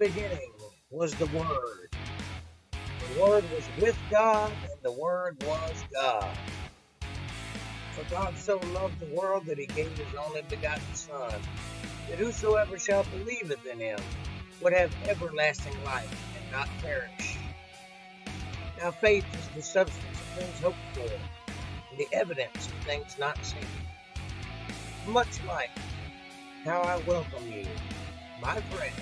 beginning was the Word. The Word was with God, and the Word was God. For God so loved the world that he gave his only begotten Son, that whosoever shall believeth in him would have everlasting life and not perish. Now faith is the substance of things hoped for, and the evidence of things not seen. Much like how I welcome you, my friends,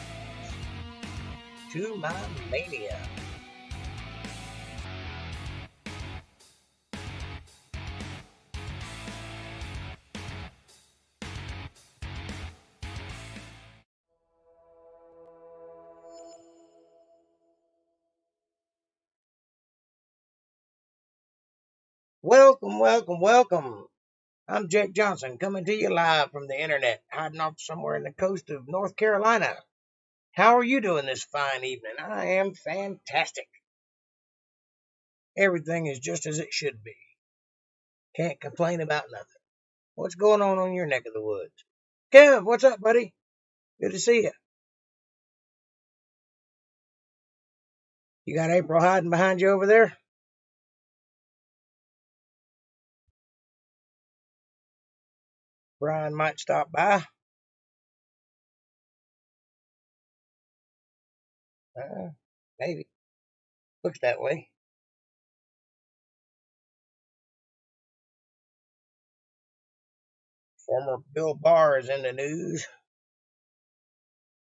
to my mania. Welcome, welcome, welcome. I'm Jake Johnson, coming to you live from the internet, hiding off somewhere in the coast of North Carolina. How are you doing this fine evening? I am fantastic. Everything is just as it should be. Can't complain about nothing. What's going on your neck of the woods? Kev, what's up, buddy? Good to see you. You got April hiding behind you over there? Brian might stop by. Maybe. Looks that way. Former Bill Barr is in the news.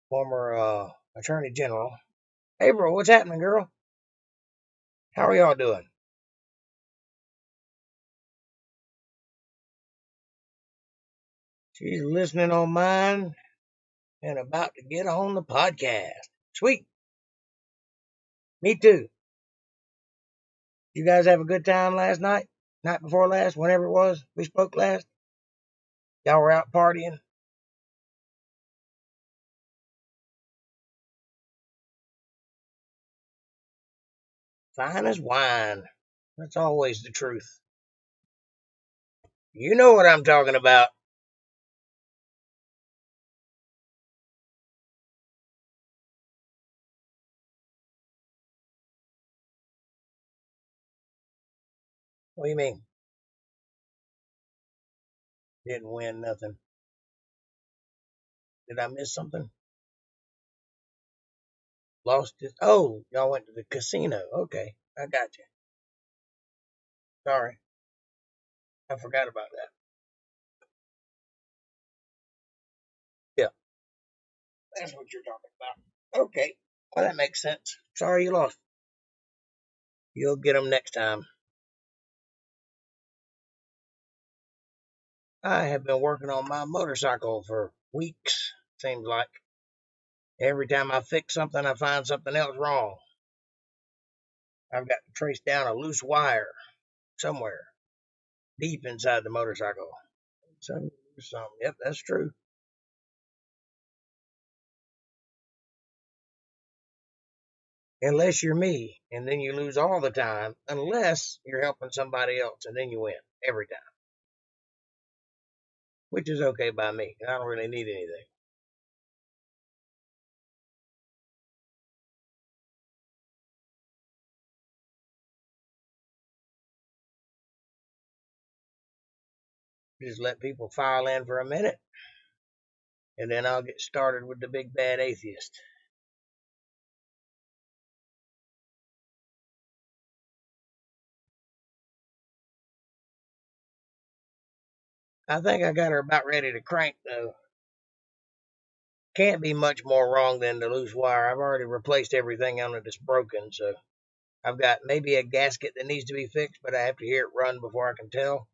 Former Attorney General. April, what's happening, girl? How are y'all doing? She's listening on mine and about to get on the podcast. Sweet. Me too. You guys have a good time last night? Night before last? Whenever it was we spoke last? Y'all were out partying? Fine as wine. That's always the truth. You know what I'm talking about. What do you mean? Didn't win nothing. Did I miss something? Lost it. Oh, y'all went to the casino. Okay, I got you. Sorry, I forgot about that. Yeah, that's what you're talking about. Okay, well, that makes sense. Sorry you lost. You'll get them next time. I have been working on my motorcycle for weeks, seems like. Every time I fix something, I find something else wrong. I've got to trace down a loose wire somewhere deep inside the motorcycle. Yep, that's true. Unless you're me, and then you lose all the time, unless you're helping somebody else, and then you win every time, which is okay by me. I don't really need anything. Just let people file in for a minute, and then I'll get started with the big bad atheist. I think I got her about ready to crank, though. Can't be much more wrong than the loose wire. I've already replaced everything on it that's broken, so I've got maybe a gasket that needs to be fixed, but I have to hear it run before I can tell,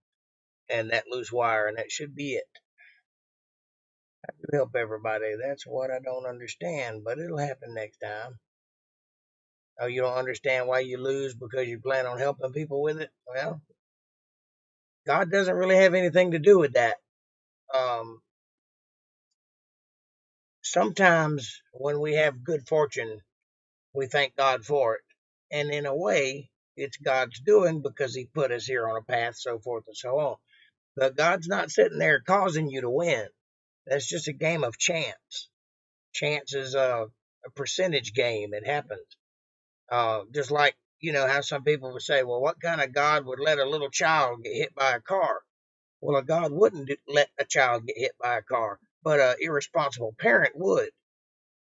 and that loose wire, and that should be it. I do help everybody. That's what I don't understand, but it'll happen next time. Oh, you don't understand why you lose because you plan on helping people with it? Well, God doesn't really have anything to do with that. Um, Sometimes when we have good fortune, we thank God for it. And in a way, it's God's doing because he put us here on a path, so forth and so on. But God's not sitting there causing you to win. That's just a game of chance. Chance is a percentage game. It happens. Just like, how some people would say, well, what kind of God would let a little child get hit by a car? Well, a God wouldn't let a child get hit by a car, but an irresponsible parent would.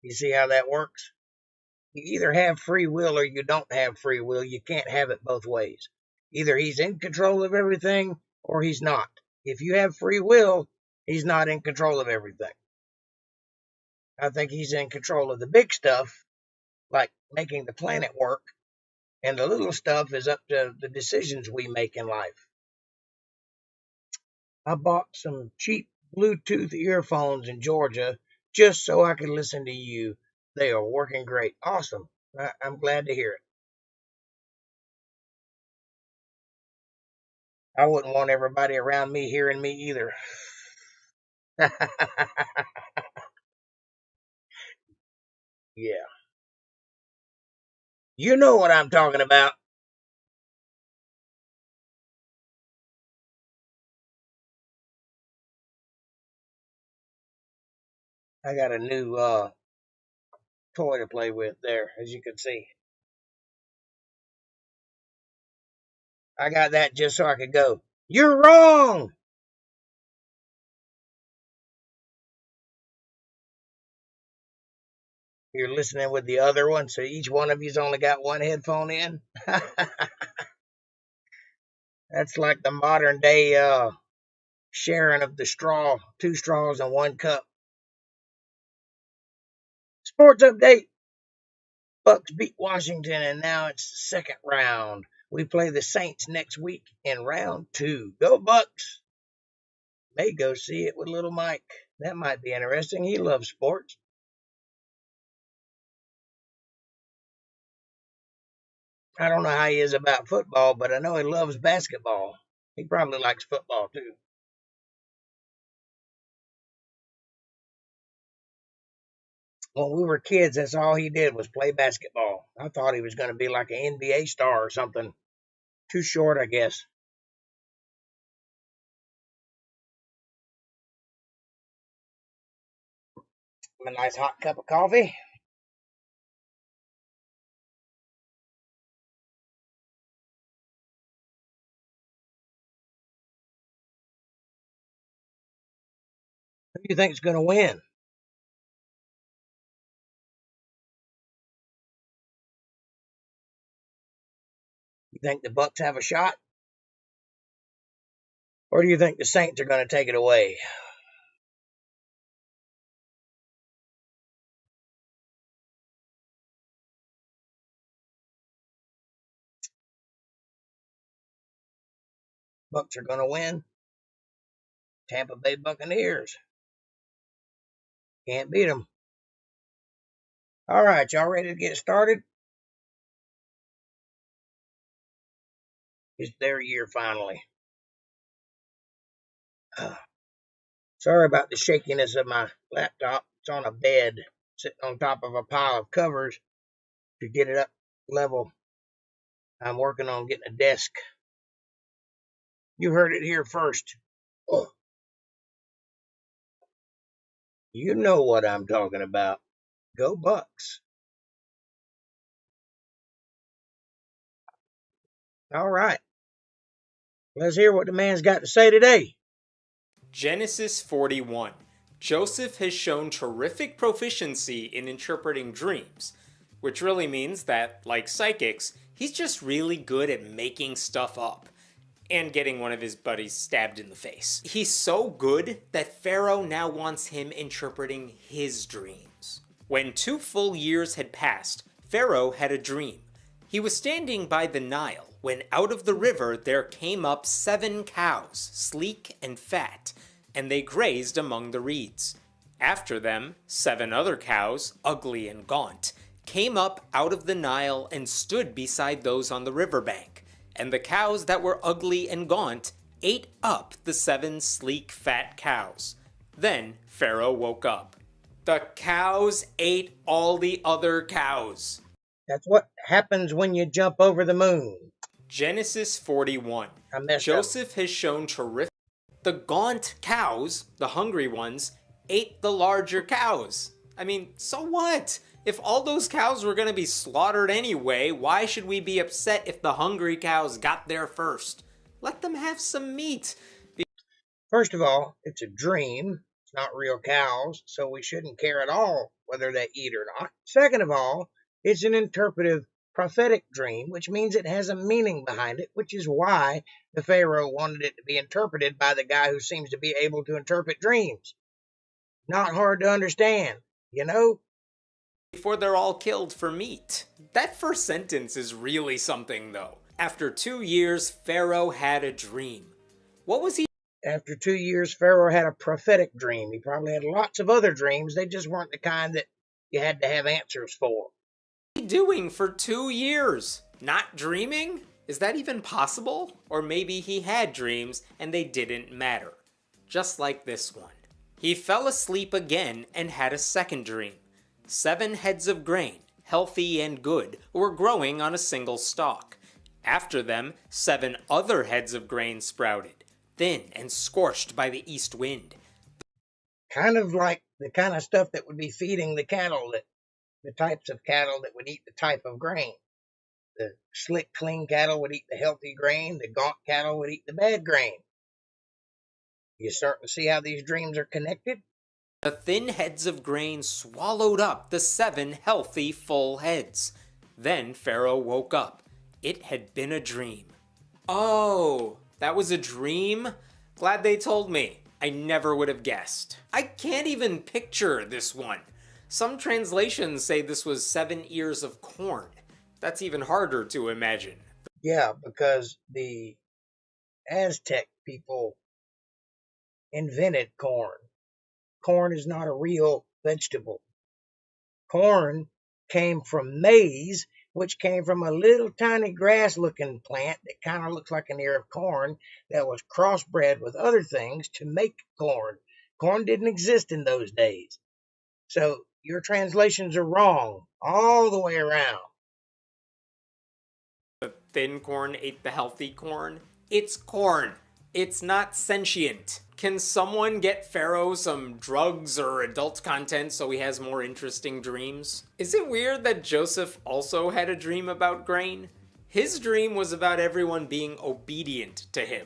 You see how that works? You either have free will or you don't have free will. You can't have it both ways. Either he's in control of everything or he's not. If you have free will, he's not in control of everything. I think he's in control of the big stuff, like making the planet work, and the little stuff is up to the decisions we make in life. I bought some cheap Bluetooth earphones in Georgia just so I could listen to you. They are working great. Awesome. I'm glad to hear it. I wouldn't want everybody around me hearing me either. Yeah. You know what I'm talking about. I got a new toy to play with there, as you can see. I got that just so I could go, "You're wrong." You're listening with the other one, so each one of you's only got one headphone in. That's like the modern day sharing of the straw, two straws in one cup. Sports update. Bucks beat Washington, and now it's the second round. We play the Saints next week in round 2. Go Bucks! May go see it with little Mike. That might be interesting. He loves sports. I don't know how he is about football, but I know he loves basketball. He probably likes football too. When we were kids, that's all he did was play basketball. I thought he was going to be like an NBA star or something. Too short, I guess. A nice hot cup of coffee. Who do you think is going to win? You think the Bucks have a shot? Or do you think the Saints are going to take it away? Bucks are going to win. Tampa Bay Buccaneers. Can't beat them. All right, y'all ready to get started? It's their year finally. Sorry about the shakiness of my laptop. It's on a bed, sitting on top of a pile of covers to get it up level. I'm working on getting a desk. You heard it here first. Oh, you know what I'm talking about. Go Bucks. All right. Let's hear what the man's got to say today. Genesis 41. Joseph has shown terrific proficiency in interpreting dreams, which really means that, like psychics, he's just really good at making stuff up and getting one of his buddies stabbed in the face. He's so good that Pharaoh now wants him interpreting his dreams. When 2 full years had passed, Pharaoh had a dream. He was standing by the Nile when out of the river there came up 7 cows, sleek and fat, and they grazed among the reeds. After them, 7 other cows, ugly and gaunt, came up out of the Nile and stood beside those on the riverbank. And the cows that were ugly and gaunt ate up the 7 sleek fat cows. Then Pharaoh woke up. The cows ate all the other cows. That's what happens when you jump over the moon. Genesis 41. Joseph has shown terrific. The gaunt cows, the hungry ones, ate the larger cows. I mean, so what? If all those cows were going to be slaughtered anyway, why should we be upset if the hungry cows got there first? Let them have some meat. First of all, it's a dream. It's not real cows, so we shouldn't care at all whether they eat or not. Second of all, it's an interpretive prophetic dream, which means it has a meaning behind it, which is why the Pharaoh wanted it to be interpreted by the guy who seems to be able to interpret dreams. Not hard to understand, you know? Before they're all killed for meat. That first sentence is really something, though. After 2 years, Pharaoh had a dream. What was he After 2 years, Pharaoh had a prophetic dream. He probably had lots of other dreams. They just weren't the kind that you had to have answers for. doing for 2 years? Not dreaming? Is that even possible? Or maybe he had dreams and they didn't matter. Just like this one. He fell asleep again and had a second dream. 7 heads of grain, healthy and good, were growing on a single stalk. After them, 7 other heads of grain sprouted, thin and scorched by the east wind. Kind of like the kind of stuff that would be feeding the cattle, the types of cattle that would eat the type of grain. The slick, clean cattle would eat the healthy grain. The gaunt cattle would eat the bad grain. You starting to see how these dreams are connected? The thin heads of grain swallowed up the 7 healthy, full heads. Then Pharaoh woke up. It had been a dream. Oh, that was a dream? Glad they told me. I never would have guessed. I can't even picture this one. Some translations say this was 7 ears of corn. That's even harder to imagine. Yeah, because the Aztec people invented corn. Corn is not a real vegetable. Corn came from maize, which came from a little tiny grass-looking plant that kind of looks like an ear of corn that was crossbred with other things to make corn. Corn didn't exist in those days. So your translations are wrong all the way around. The thin corn ate the healthy corn? It's corn. It's not sentient. Can someone get Pharaoh some drugs or adult content so he has more interesting dreams? Is it weird that Joseph also had a dream about grain? His dream was about everyone being obedient to him.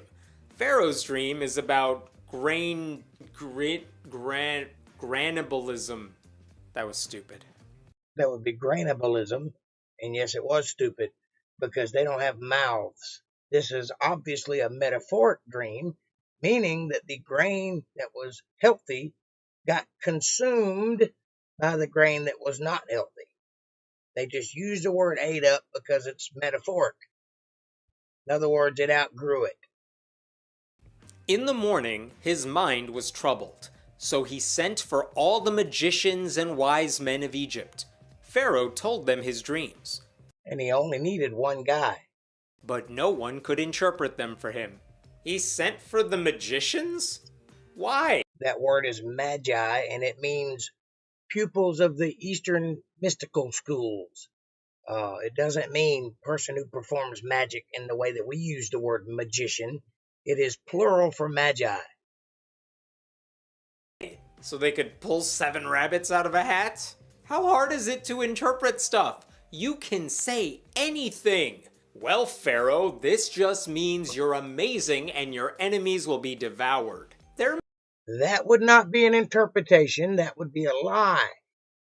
Pharaoh's dream is about granibalism. That was stupid. That would be grainabilism. And yes, it was stupid because they don't have mouths. This is obviously a metaphoric dream, meaning that the grain that was healthy got consumed by the grain that was not healthy. They just used the word ate up because it's metaphoric. In other words, it outgrew it. In the morning, his mind was troubled, so he sent for all the magicians and wise men of Egypt. Pharaoh told them his dreams. And he only needed one guy. But no one could interpret them for him. He sent for the magicians? Why? That word is magi, and it means pupils of the Eastern mystical schools. It doesn't mean person who performs magic in the way that we use the word magician. It is plural for magi. So they could pull 7 rabbits out of a hat? How hard is it to interpret stuff? You can say anything. Well, Pharaoh, this just means you're amazing and your enemies will be devoured. That would not be an interpretation. That would be a lie.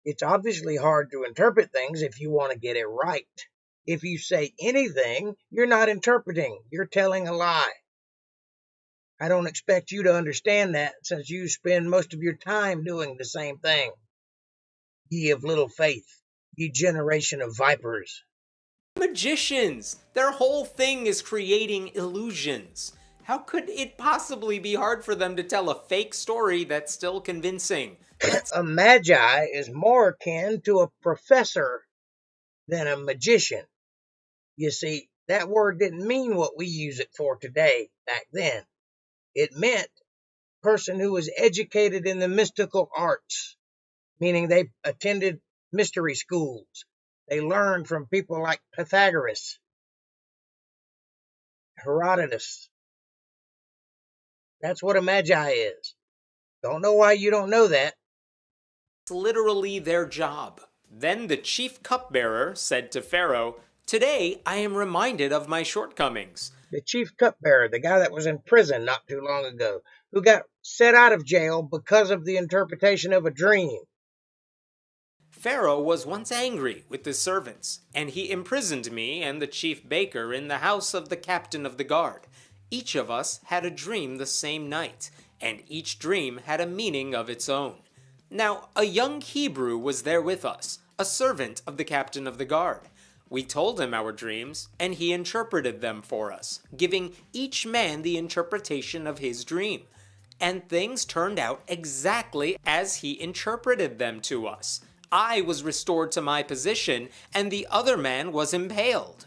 It's obviously hard to interpret things if you want to get it right. If you say anything, you're not interpreting. You're telling a lie. I don't expect you to understand that since you spend most of your time doing the same thing. Ye of little faith, ye generation of vipers. Magicians! Their whole thing is creating illusions. How could it possibly be hard for them to tell a fake story that's still convincing? A magi is more akin to a professor than a magician. You see, that word didn't mean what we use it for today back then. It meant person who was educated in the mystical arts, meaning they attended mystery schools. They learned from people like Pythagoras, Herodotus. That's what a magi is. Don't know why you don't know that. It's literally their job. Then the chief cupbearer said to Pharaoh, "Today I am reminded of my shortcomings." The chief cupbearer, the guy that was in prison not too long ago, who got set out of jail because of the interpretation of a dream. Pharaoh was once angry with his servants, and he imprisoned me and the chief baker in the house of the captain of the guard. Each of us had a dream the same night, and each dream had a meaning of its own. Now, a young Hebrew was there with us, a servant of the captain of the guard. We told him our dreams, and he interpreted them for us, giving each man the interpretation of his dream. And things turned out exactly as he interpreted them to us. I was restored to my position, and the other man was impaled.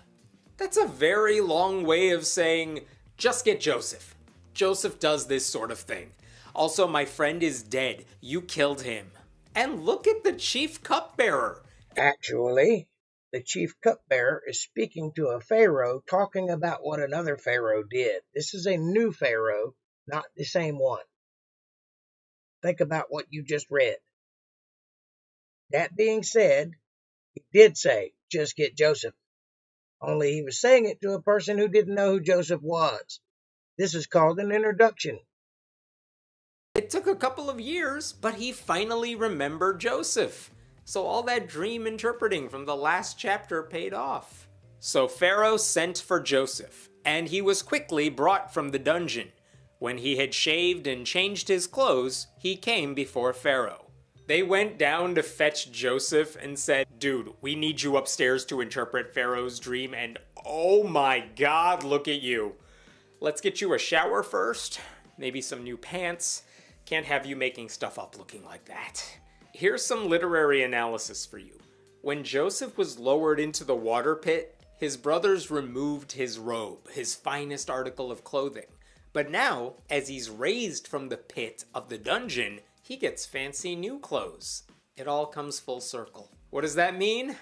That's a very long way of saying, just get Joseph. Joseph does this sort of thing. Also, my friend is dead. You killed him. And look at the chief cupbearer. Actually, the chief cupbearer is speaking to a pharaoh, talking about what another pharaoh did. This is a new pharaoh, not the same one. Think about what you just read. That being said, he did say, just get Joseph. Only he was saying it to a person who didn't know who Joseph was. This is called an introduction. It took a couple of years, but he finally remembered Joseph. So all that dream interpreting from the last chapter paid off. So Pharaoh sent for Joseph, and he was quickly brought from the dungeon. When he had shaved and changed his clothes, he came before Pharaoh. They went down to fetch Joseph and said, "Dude, we need you upstairs to interpret Pharaoh's dream, and oh my God, look at you. Let's get you a shower first, maybe some new pants. Can't have you making stuff up looking like that." Here's some literary analysis for you. When Joseph was lowered into the water pit, his brothers removed his robe, his finest article of clothing. But now, as he's raised from the pit of the dungeon, he gets fancy new clothes. It all comes full circle. What does that mean?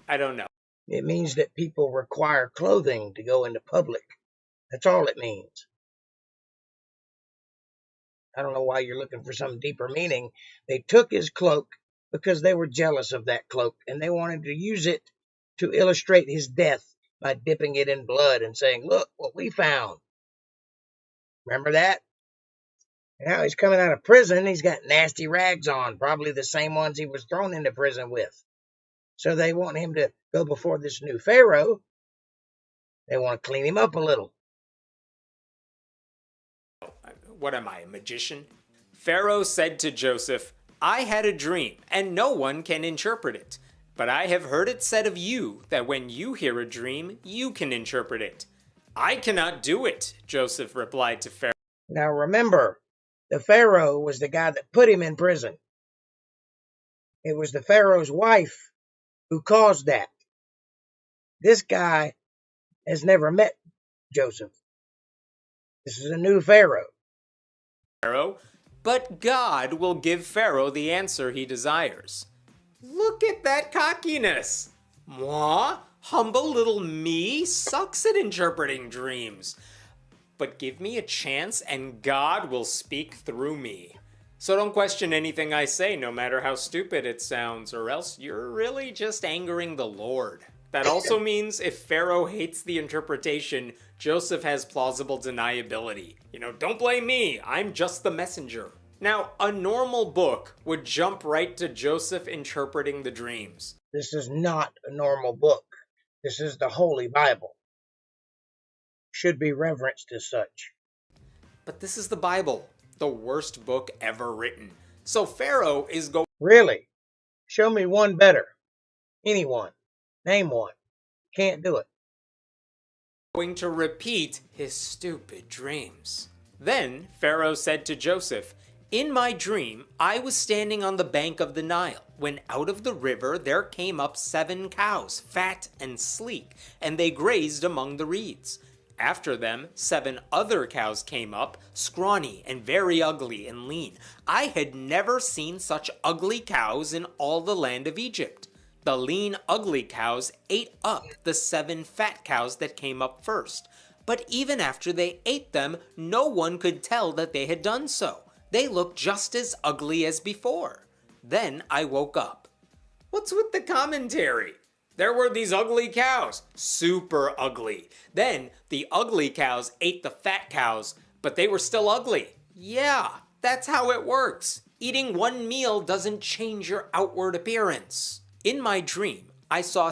I don't know. It means that people require clothing to go into public. That's all it means. I don't know why you're looking for some deeper meaning. They took his cloak because they were jealous of that cloak, and they wanted to use it to illustrate his death by dipping it in blood and saying, "Look what we found." Remember that? Now he's coming out of prison. He's got nasty rags on, probably the same ones he was thrown into prison with. So they want him to go before this new Pharaoh. They want to clean him up a little. What am I, a magician? Pharaoh said to Joseph, "I had a dream, and no one can interpret it. But I have heard it said of you that when you hear a dream, you can interpret it." "I cannot do it," Joseph replied to Pharaoh. Now remember, the Pharaoh was the guy that put him in prison. It was the Pharaoh's wife who caused that. This guy has never met Joseph. This is a new Pharaoh. But God will give Pharaoh the answer he desires. Look at that cockiness. Moi, humble little me, sucks at interpreting dreams. But give me a chance and God will speak through me. So don't question anything I say, no matter how stupid it sounds, or else you're really just angering the Lord. That also means if Pharaoh hates the interpretation, Joseph has plausible deniability. Don't blame me, I'm just the messenger. Now, a normal book would jump right to Joseph interpreting the dreams. This is not a normal book. This is the Holy Bible. Should be reverenced as such. But this is the Bible, the worst book ever written. So Pharaoh is going... Really? Show me one better. Anyone. Name one. Can't do it. Going to repeat his stupid dreams. Then Pharaoh said to Joseph, "In my dream, I was standing on the bank of the Nile, when out of the river there came up 7 cows, fat and sleek, and they grazed among the reeds. After them, 7 other cows came up, scrawny and very ugly and lean. I had never seen such ugly cows in all the land of Egypt. The lean, ugly cows ate up the 7 fat cows that came up first. But even after they ate them, no one could tell that they had done so. They looked just as ugly as before. Then I woke up." What's with the commentary? There were these ugly cows, super ugly. Then the ugly cows ate the fat cows, but they were still ugly. Yeah, that's how it works. Eating one meal doesn't change your outward appearance. In my dream, I saw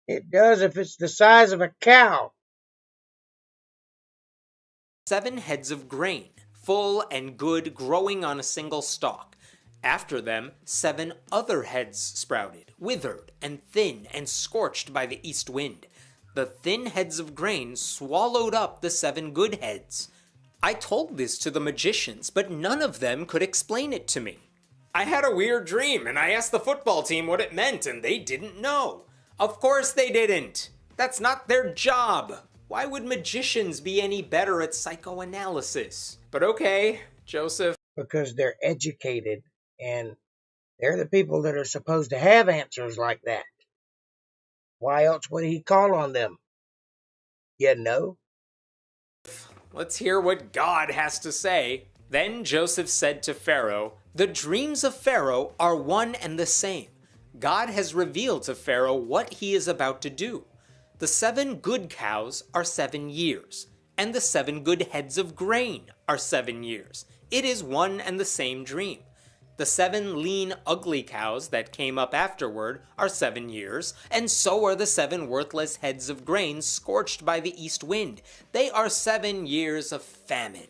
It does if it's the size of a cow. 7 heads of grain, full and good, growing on a single stalk. After them, 7 other heads sprouted, withered and thin and scorched by the east wind. The thin heads of grain swallowed up the 7 good heads. I told this to the magicians, but none of them could explain it to me. I had a weird dream, and I asked the football team what it meant, and they didn't know. Of course they didn't. That's not their job. Why would magicians be any better at psychoanalysis? But okay, Joseph. Because they're educated, and they're the people that are supposed to have answers like that. Why else would he call on them? You know? Let's hear what God has to say. Then Joseph said to Pharaoh, "The dreams of Pharaoh are one and the same. God has revealed to Pharaoh what he is about to do. The 7 good cows are 7 years, and the 7 good heads of grain are 7 years. It is one and the same dream. The 7 lean, ugly cows that came up afterward are 7 years, and so are the 7 worthless heads of grain scorched by the east wind. They are 7 years of famine."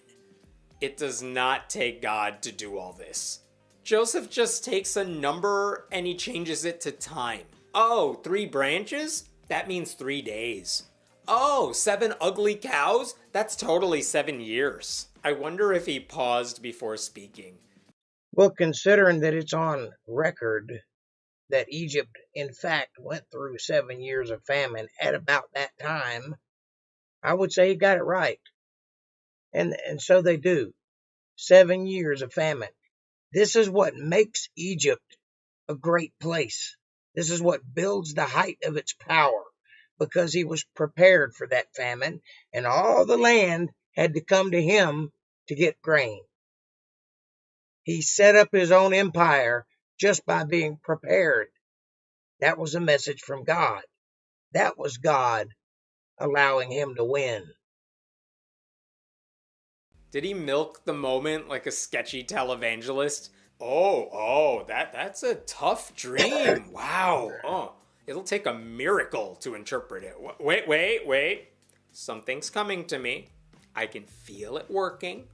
It does not take God to do all this. Joseph just takes a number and he changes it to time. Oh, 3 branches? That means 3 days. Oh, 7 ugly cows? That's totally 7 years. I wonder if he paused before speaking. Well, considering that it's on record that Egypt, in fact, went through 7 years of famine at about that time, I would say he got it right. And so they do. 7 years of famine. This is what makes Egypt a great place. This is what builds the height of its power, because he was prepared for that famine, and all the land had to come to him to get grain. He set up his own empire just by being prepared. That was a message from God. That was God allowing him to win. Did he milk the moment like a sketchy televangelist? That's a tough dream. Wow. Oh, it'll take a miracle to interpret it. Wait. Something's coming to me. I can feel it working.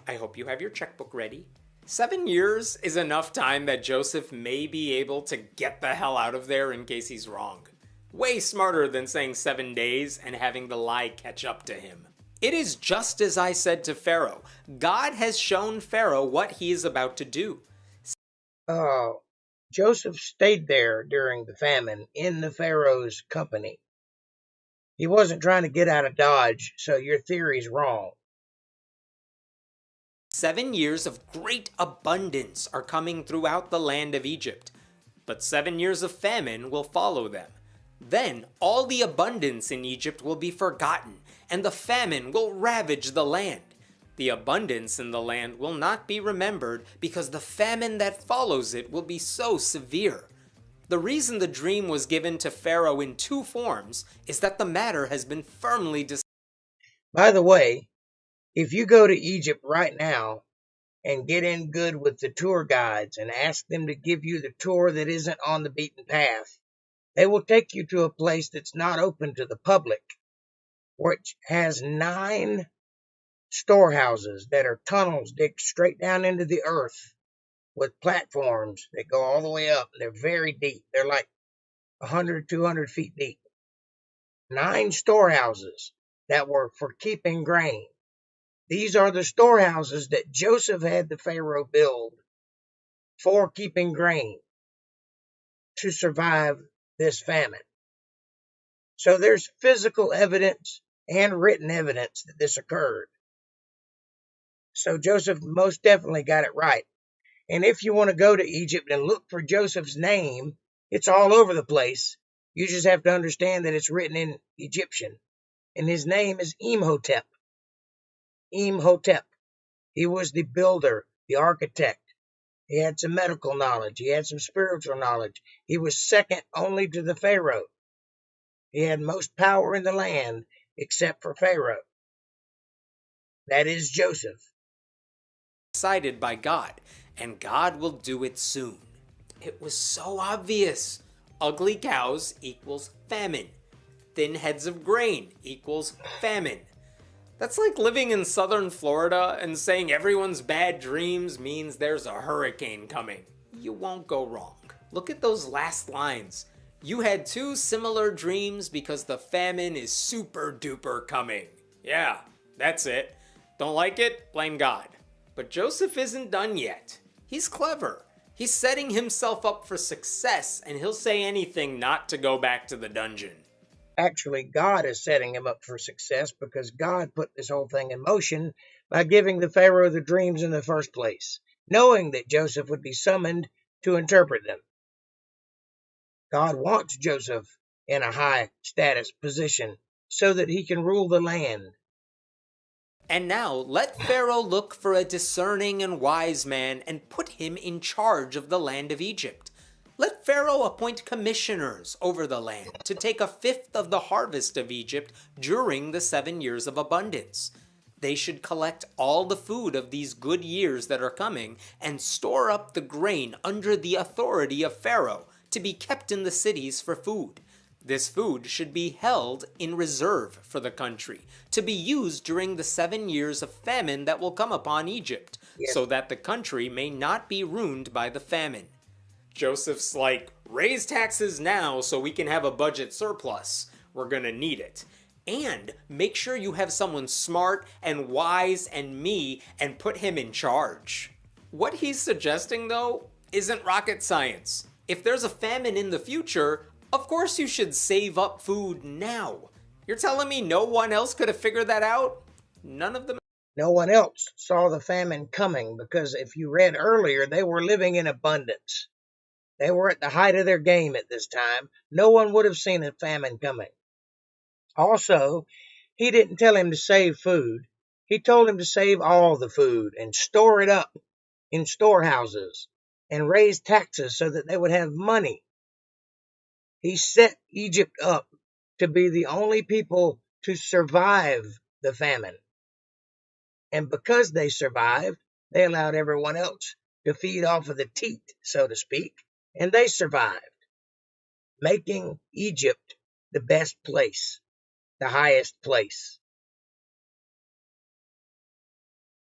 I hope you have your checkbook ready. 7 years is enough time that Joseph may be able to get the hell out of there in case he's wrong. Way smarter than saying 7 days and having the lie catch up to him. It is just as I said to Pharaoh. God has shown Pharaoh what he is about to do. Joseph stayed there during the famine in the Pharaoh's company. He wasn't trying to get out of Dodge, so your theory's wrong. 7 years of great abundance are coming throughout the land of Egypt, but 7 years of famine will follow them. Then all the abundance in Egypt will be forgotten, and the famine will ravage the land. The abundance in the land will not be remembered because the famine that follows it will be so severe. The reason the dream was given to Pharaoh in 2 forms is that the matter has been firmly decided. By the way, if you go to Egypt right now and get in good with the tour guides and ask them to give you the tour that isn't on the beaten path, they will take you to a place that's not open to the public, which has 9 storehouses that are tunnels dig straight down into the earth with platforms that go all the way up. They're very deep. They're like 100, 200 feet deep. 9 storehouses that were for keeping grain. These are the storehouses that Joseph had the Pharaoh build for keeping grain to survive this famine. So there's physical evidence and written evidence that this occurred. So Joseph most definitely got it right. And if you want to go to Egypt and look for Joseph's name, it's all over the place. You just have to understand that it's written in Egyptian. And his name is Imhotep. Imhotep. He was the builder, the architect. He had some medical knowledge. He had some spiritual knowledge. He was second only to the Pharaoh. He had most power in the land except for Pharaoh. That is Joseph. Decided by God, and God will do it soon. It was so obvious. Ugly cows equals famine. Thin heads of grain equals famine. That's like living in southern Florida and saying everyone's bad dreams means there's a hurricane coming. You won't go wrong. Look at those last lines. You had two similar dreams because the famine is super duper coming. Yeah, that's it. Don't like it? Blame God. But Joseph isn't done yet. He's clever. He's setting himself up for success, and he'll say anything not to go back to the dungeon. Actually, God is setting him up for success because God put this whole thing in motion by giving the Pharaoh the dreams in the first place, knowing that Joseph would be summoned to interpret them. God wants Joseph in a high status position so that he can rule the land. And now let Pharaoh look for a discerning and wise man and put him in charge of the land of Egypt. Let Pharaoh appoint commissioners over the land to take a fifth of the harvest of Egypt during the 7 years of abundance. They should collect all the food of these good years that are coming and store up the grain under the authority of Pharaoh to be kept in the cities for food. This food should be held in reserve for the country, to be used during the 7 years of famine that will come upon Egypt, so that the country may not be ruined by the famine. Joseph's like, raise taxes now so we can have a budget surplus. We're gonna need it. And make sure you have someone smart and wise and me and put him in charge. What he's suggesting, though, isn't rocket science. If there's a famine in the future, of course you should save up food now. You're telling me no one else could have figured that out? None of them. No one else saw the famine coming because if you read earlier, they were living in abundance. They were at the height of their game at this time. No one would have seen a famine coming. Also, he didn't tell him to save food. He told him to save all the food and store it up in storehouses and raise taxes so that they would have money. He set Egypt up to be the only people to survive the famine. And because they survived, they allowed everyone else to feed off of the teat, so to speak, and they survived, making Egypt the best place, the highest place.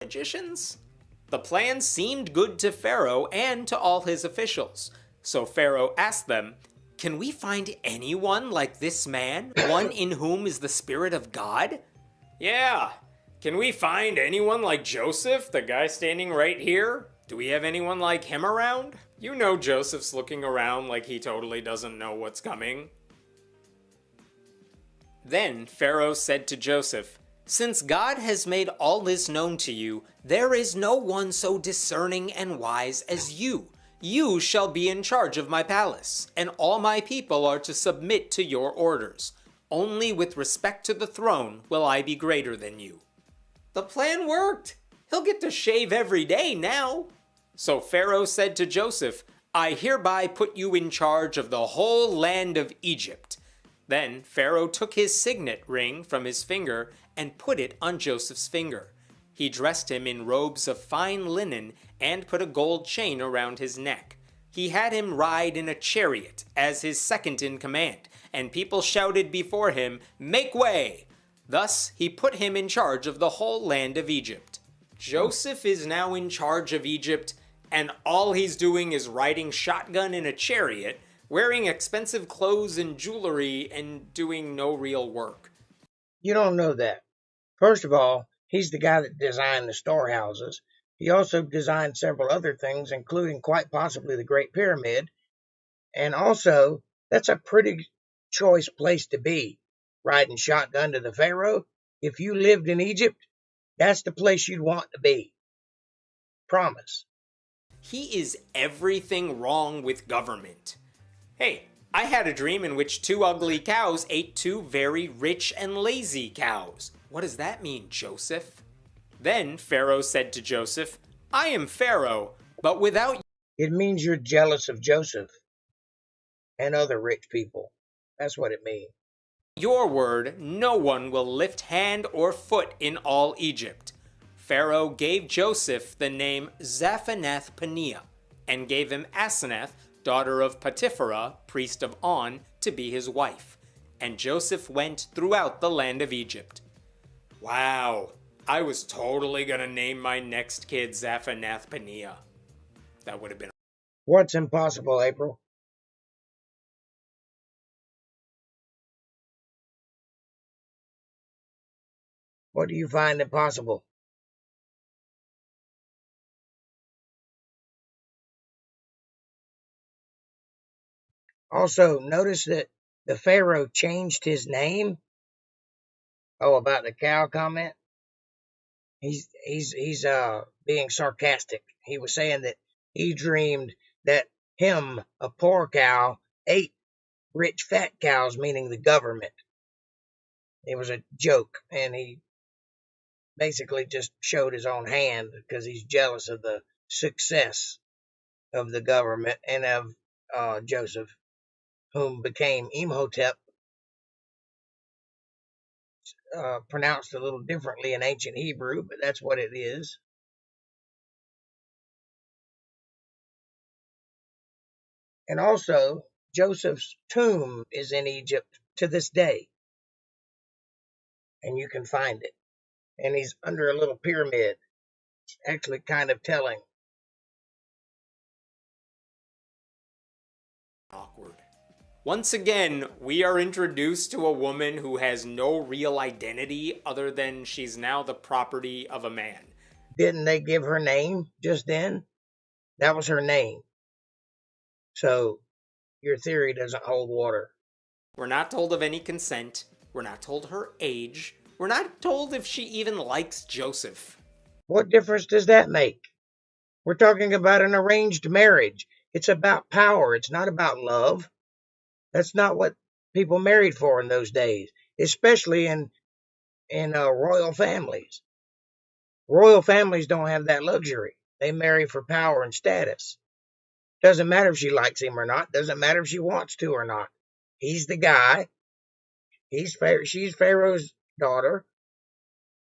Magicians? The plan seemed good to Pharaoh and to all his officials. So Pharaoh asked them, "Can we find anyone like this man, one in whom is the Spirit of God?" Yeah. Can we find anyone like Joseph, the guy standing right here? Do we have anyone like him around? You know Joseph's looking around like he totally doesn't know what's coming. Then Pharaoh said to Joseph, "Since God has made all this known to you, there is no one so discerning and wise as you. You shall be in charge of my palace, and all my people are to submit to your orders. Only with respect to the throne will I be greater than you." The plan worked. He'll get to shave every day now. So Pharaoh said to Joseph, "I hereby put you in charge of the whole land of Egypt." Then Pharaoh took his signet ring from his finger and put it on Joseph's finger. He dressed him in robes of fine linen and put a gold chain around his neck. He had him ride in a chariot as his second in command, and people shouted before him, "Make way!" Thus he put him in charge of the whole land of Egypt. Joseph is now in charge of Egypt, and all he's doing is riding shotgun in a chariot, wearing expensive clothes and jewelry, and doing no real work. You don't know that. First of all, he's the guy that designed the storehouses. He also designed several other things, including quite possibly the Great Pyramid. And also, that's a pretty choice place to be, riding shotgun to the Pharaoh. If you lived in Egypt, that's the place you'd want to be. Promise. He is everything wrong with government. Hey, I had a dream in which two ugly cows ate two very rich and lazy cows. What does that mean, Joseph? Then Pharaoh said to Joseph, "I am Pharaoh, but without It means you're jealous of Joseph and other rich people. That's what it means. Your word, no one will lift hand or foot in all Egypt. Pharaoh gave Joseph the name Zaphenath-Paneah, and gave him Asenath, daughter of Potipharah, priest of On, to be his wife. And Joseph went throughout the land of Egypt. Wow, I was totally gonna name my next kid Zaphenath-Paneah. That would have been. What's impossible, April? What do you find impossible? Also, notice that the Pharaoh changed his name. Oh, about the cow comment? He's being sarcastic. He was saying that he dreamed that him, a poor cow, ate rich fat cows, meaning the government. It was a joke, and he basically just showed his own hand because he's jealous of the success of the government and of Joseph, whom became Imhotep, pronounced a little differently in ancient Hebrew, but that's what it is. And also, Joseph's tomb is in Egypt to this day, and you can find it. And he's under a little pyramid. It's actually kind of telling. Awkward. Once again, we are introduced to a woman who has no real identity other than she's now the property of a man. Didn't they give her name just then? That was her name. So your theory doesn't hold water. We're not told of any consent. We're not told her age. We're not told if she even likes Joseph. What difference does that make? We're talking about an arranged marriage. It's about power. It's not about love. That's not what people married for in those days, especially in royal families. Royal families don't have that luxury. They marry for power and status. Doesn't matter if she likes him or not. Doesn't matter if she wants to or not. He's the guy. She's Pharaoh's daughter.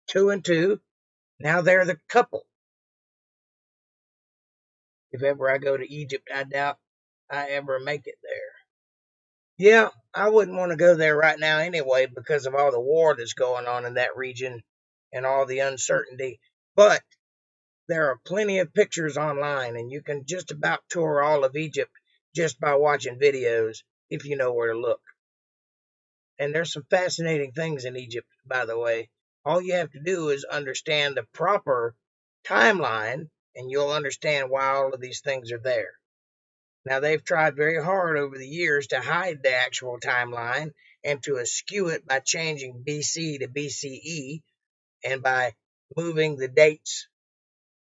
2 and 2. Now they're the couple. If ever I go to Egypt, I doubt I ever make it there. Yeah, I wouldn't want to go there right now anyway because of all the war that's going on in that region and all the uncertainty. But there are plenty of pictures online, and you can just about tour all of Egypt just by watching videos if you know where to look. And there's some fascinating things in Egypt, by the way. All you have to do is understand the proper timeline, and you'll understand why all of these things are there. Now, they've tried very hard over the years to hide the actual timeline and to eschew it by changing BC to BCE and by moving the dates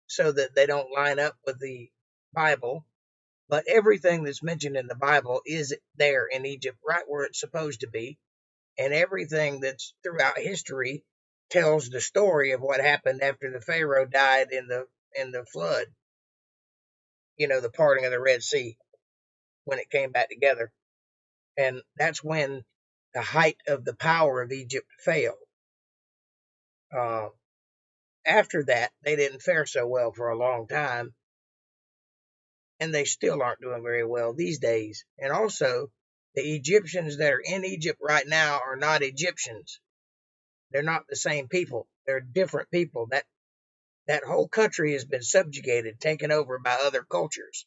so that they don't line up with the Bible. But everything that's mentioned in the Bible is there in Egypt, right where it's supposed to be. And everything that's throughout history tells the story of what happened after the Pharaoh died in the flood. You know, the parting of the Red Sea when it came back together. And that's when the height of the power of Egypt failed. Uh, After that, they didn't fare so well for a long time, and they still aren't doing very well these days. And also, the Egyptians that are in Egypt right now are not Egyptians. They're not the same people. They're different people. That whole country has been subjugated, taken over by other cultures.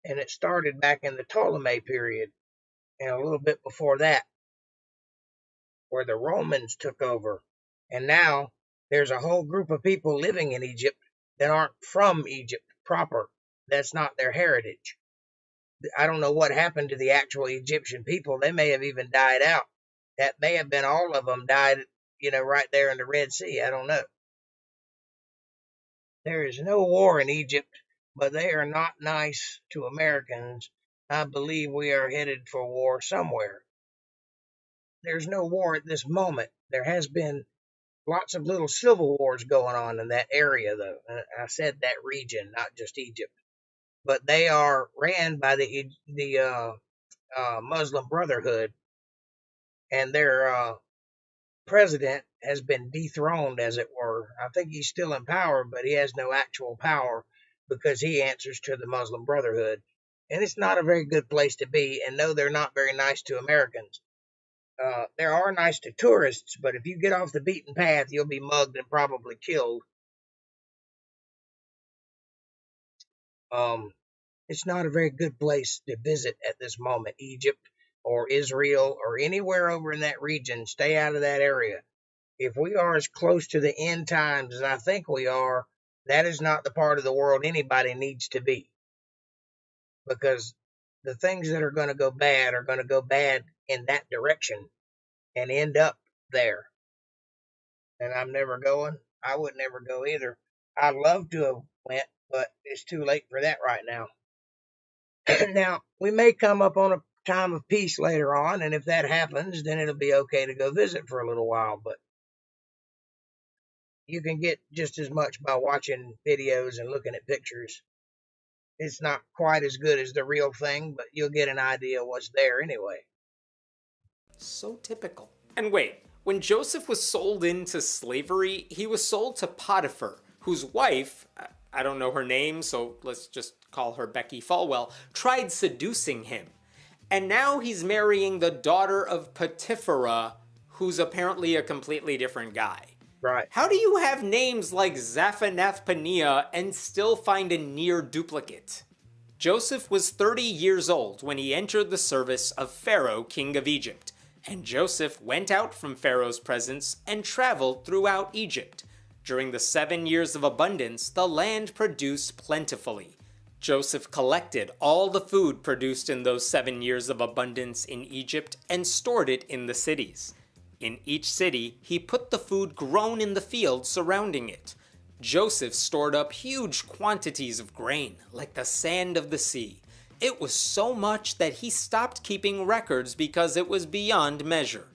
And it started back in the Ptolemy period and a little bit before that, where the Romans took over. And now there's a whole group of people living in Egypt that aren't from Egypt proper. That's not their heritage. I don't know what happened to the actual Egyptian people. They may have even died out. That may have been all of them died, right there in the Red Sea. I don't know. There is no war in Egypt, but they are not nice to Americans. I believe we are headed for war somewhere. There's no war at this moment. There has been lots of little civil wars going on in that area, though. I said that region, not just Egypt. but they are ran by the Muslim Brotherhood, and their president has been dethroned, as it were. I think he's still in power, but he has no actual power because he answers to the Muslim Brotherhood. And it's not a very good place to be. And no, they're not very nice to Americans. They are nice to tourists, but if you get off the beaten path, you'll be mugged and probably killed. It's not a very good place to visit at this moment. Egypt or Israel or anywhere over in that region, stay out of that area. If we are as close to the end times as I think we are, that is not the part of the world anybody needs to be. Because the things that are going to go bad are going to go bad in that direction and end up there. And I'm never going. I would never go either. I'd love to have went, but it's too late for that right now. Now, we may come up on a time of peace later on, and if that happens, then it'll be okay to go visit for a little while, but you can get just as much by watching videos and looking at pictures. It's not quite as good as the real thing, but you'll get an idea of what's there anyway. So typical. And wait, when Joseph was sold into slavery, he was sold to Potiphar, whose wife, I don't know her name, so let's just call her Becky Falwell, tried seducing him. And now he's marrying the daughter of Potipharah, who's apparently a completely different guy. Right. How do you have names like Zaphenath-Paneah and still find a near duplicate? Joseph was 30 years old when he entered the service of Pharaoh, king of Egypt, and Joseph went out from Pharaoh's presence and traveled throughout Egypt. During the 7 years of abundance, the land produced plentifully. Joseph collected all the food produced in those 7 years of abundance in Egypt and stored it in the cities. In each city, he put the food grown in the fields surrounding it. Joseph stored up huge quantities of grain, like the sand of the sea. It was so much that he stopped keeping records because it was beyond measure.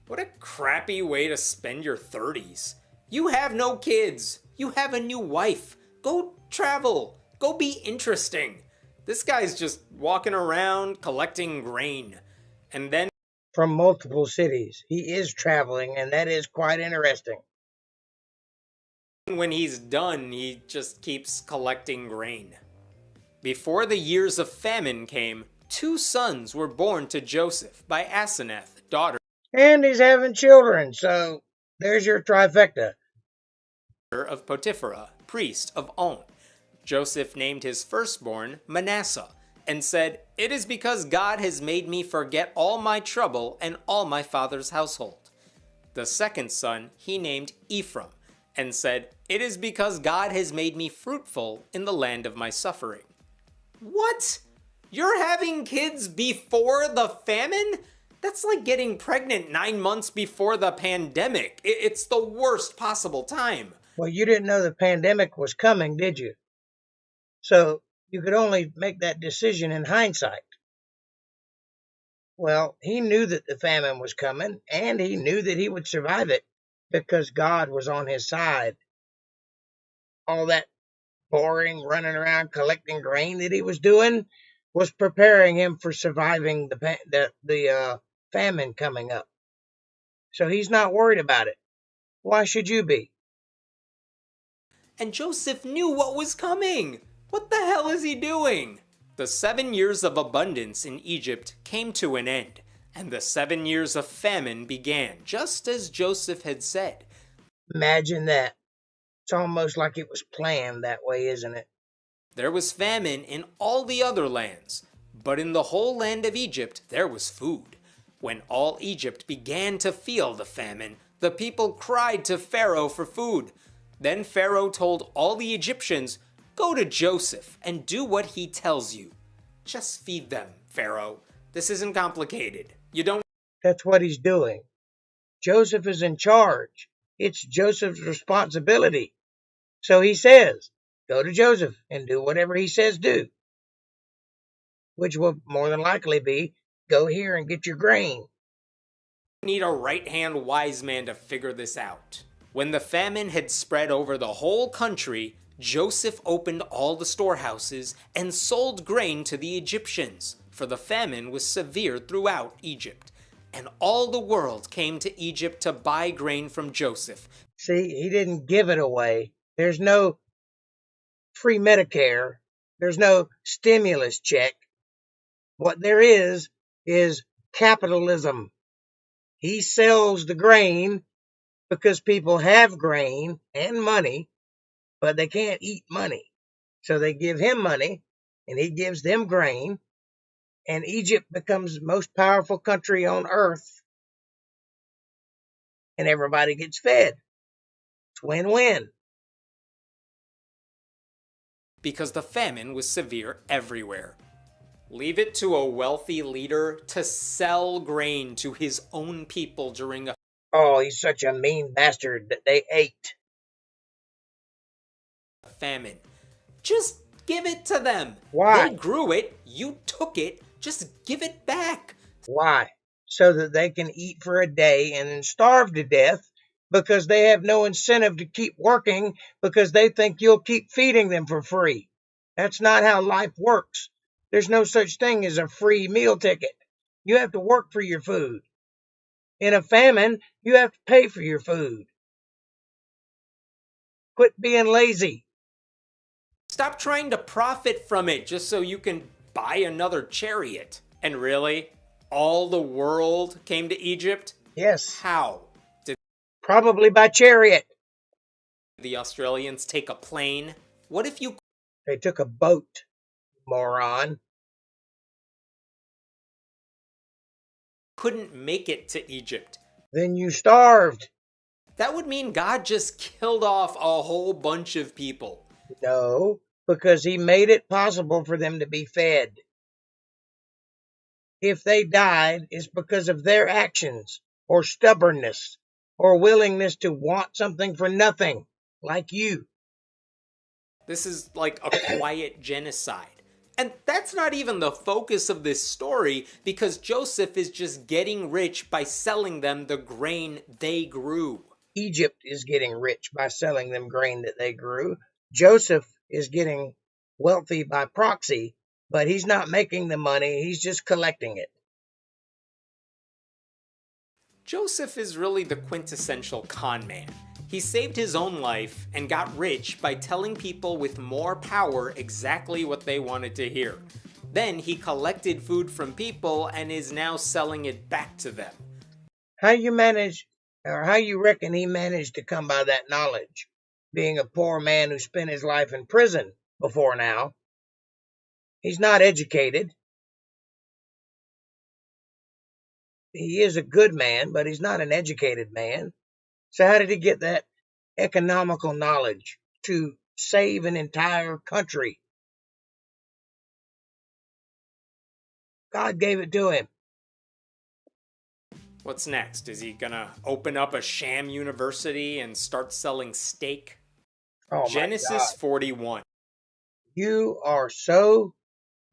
What a crappy way to spend your 30s. You have no kids. You have a new wife. Go travel. Go be interesting. This guy's just walking around collecting grain. And then from multiple cities. He is traveling, and that is quite interesting. When he's done, he just keeps collecting grain. Before the years of famine came, 2 sons were born to Joseph by Asenath, daughter. And he's having children, so there's your trifecta. Of Potipharah, priest of On. Joseph named his firstborn Manasseh, and said, "It is because God has made me forget all my trouble and all my father's household." The second son he named Ephraim, and said, "It is because God has made me fruitful in the land of my suffering." What? You're having kids before the famine? That's like getting pregnant 9 months before the pandemic. It's the worst possible time. Well, you didn't know the pandemic was coming, did you? So you could only make that decision in hindsight. Well, he knew that the famine was coming, and he knew that he would survive it because God was on his side. All that boring, running around collecting grain that he was doing was preparing him for surviving the famine coming up. So he's not worried about it. Why should you be? And Joseph knew what was coming. What the hell is he doing? The 7 years of abundance in Egypt came to an end, and the 7 years of famine began, just as Joseph had said. Imagine that. It's almost like it was planned that way, isn't it? There was famine in all the other lands, but in the whole land of Egypt there was food. When all Egypt began to feel the famine, the people cried to Pharaoh for food. Then Pharaoh told all the Egyptians, "Go to Joseph and do what he tells you." Just feed them, Pharaoh. This isn't complicated. You don't... That's what he's doing. Joseph is in charge. It's Joseph's responsibility. So he says, go to Joseph and do whatever he says do. Which will more than likely be, go here and get your grain. You need a right-hand wise man to figure this out. When the famine had spread over the whole country, Joseph opened all the storehouses and sold grain to the Egyptians, for the famine was severe throughout Egypt. And all the world came to Egypt to buy grain from Joseph. See, he didn't give it away. There's no free Medicare. There's no stimulus check. What there is capitalism. He sells the grain because people have grain and money, but they can't eat money. So they give him money, and he gives them grain, and Egypt becomes the most powerful country on earth, and everybody gets fed. It's win-win. Because the famine was severe everywhere. Leave it to a wealthy leader to sell grain to his own people during a Oh, he's such a mean bastard that they ate. famine. Just give it to them. Why? They grew it, you took it, just give it back. Why? So that they can eat for a day and then starve to death because they have no incentive to keep working because they think you'll keep feeding them for free. That's not how life works. There's no such thing as a free meal ticket. You have to work for your food. In a famine, you have to pay for your food. Quit being lazy. Stop trying to profit from it just so you can buy another chariot. And really, all the world came to Egypt? Yes. How? Did Probably by chariot. the Australians take a plane? What if you They took a boat, moron. couldn't make it to Egypt? Then you starved. That would mean God just killed off a whole bunch of people. No, because he made it possible for them to be fed. If they died, it's because of their actions, or stubbornness, or willingness to want something for nothing, like you. This is like a quiet genocide. And that's not even the focus of this story, because Joseph is just getting rich by selling them the grain they grew. Egypt is getting rich by selling them grain that they grew. Joseph is getting wealthy by proxy, but he's not making the money, he's just collecting it. Joseph is really the quintessential con man. He saved his own life and got rich by telling people with more power exactly what they wanted to hear. Then he collected food from people and is now selling it back to them. How you reckon he managed to come by that knowledge, being a poor man who spent his life in prison before now? He's not educated. He is a good man, but he's not an educated man. So how did he get that economical knowledge to save an entire country? God gave it to him. What's next? Is he gonna open up a sham university and start selling steak? Oh my Genesis God. 41. You are so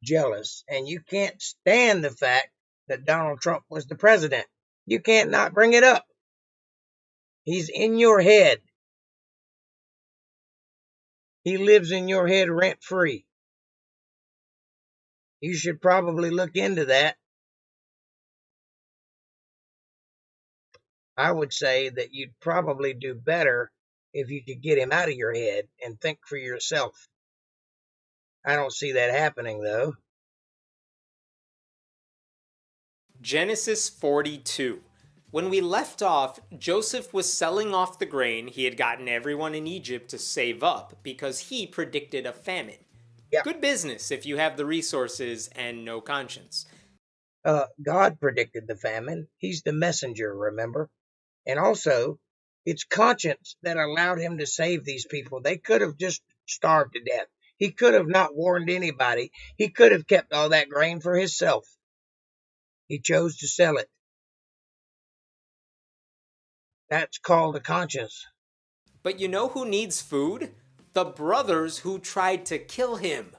jealous, and you can't stand the fact that Donald Trump was the president. You can't not bring it up. He's in your head. He lives in your head rent-free. You should probably look into that. I would say that you'd probably do better if you could get him out of your head and think for yourself. I don't see that happening, though. Genesis 42. When we left off, Joseph was selling off the grain he had gotten everyone in Egypt to save up because he predicted a famine. Yep. Good business if you have the resources and no conscience. God predicted the famine. He's the messenger, remember? And also, it's conscience that allowed him to save these people. They could have just starved to death. He could have not warned anybody. He could have kept all that grain for himself. He chose to sell it. That's called a conscience. But you know who needs food? The brothers who tried to kill him.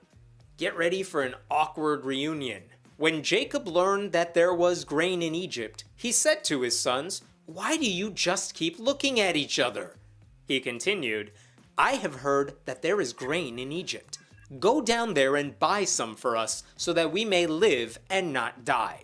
Get ready for an awkward reunion. When Jacob learned that there was grain in Egypt, he said to his sons, "Why do you just keep looking at each other?" He continued, I have heard that there is grain in Egypt. Go down there and buy some for us so that we may live and not die.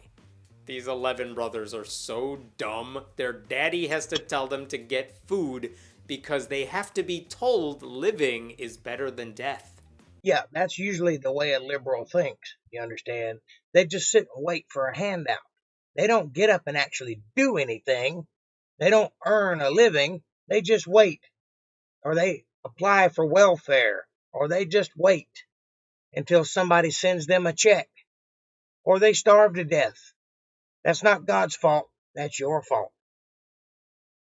These 11 brothers are so dumb, their daddy has to tell them to get food because they have to be told living is better than death. Yeah, that's usually the way a liberal thinks, you understand? They just sit and wait for a handout. They don't get up and actually do anything. They don't earn a living. They just wait. Or they apply for welfare. Or they just wait until somebody sends them a check. Or they starve to death. That's not God's fault. That's your fault.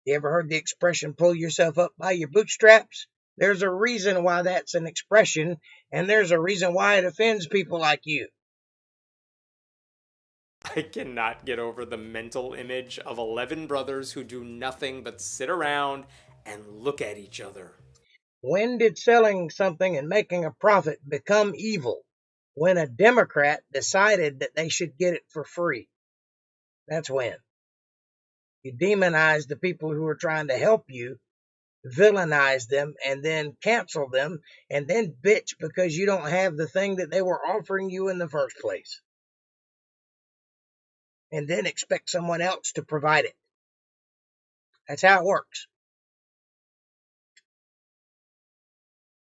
You ever heard the expression, pull yourself up by your bootstraps? There's a reason why that's an expression, and there's a reason why it offends people like you. I cannot get over the mental image of 11 brothers who do nothing but sit around and look at each other. When did selling something and making a profit become evil? When a Democrat decided that they should get it for free. That's when. You demonize the people who are trying to help you, villainize them, and then cancel them, and then bitch because you don't have the thing that they were offering you in the first place. And then expect someone else to provide it. That's how it works.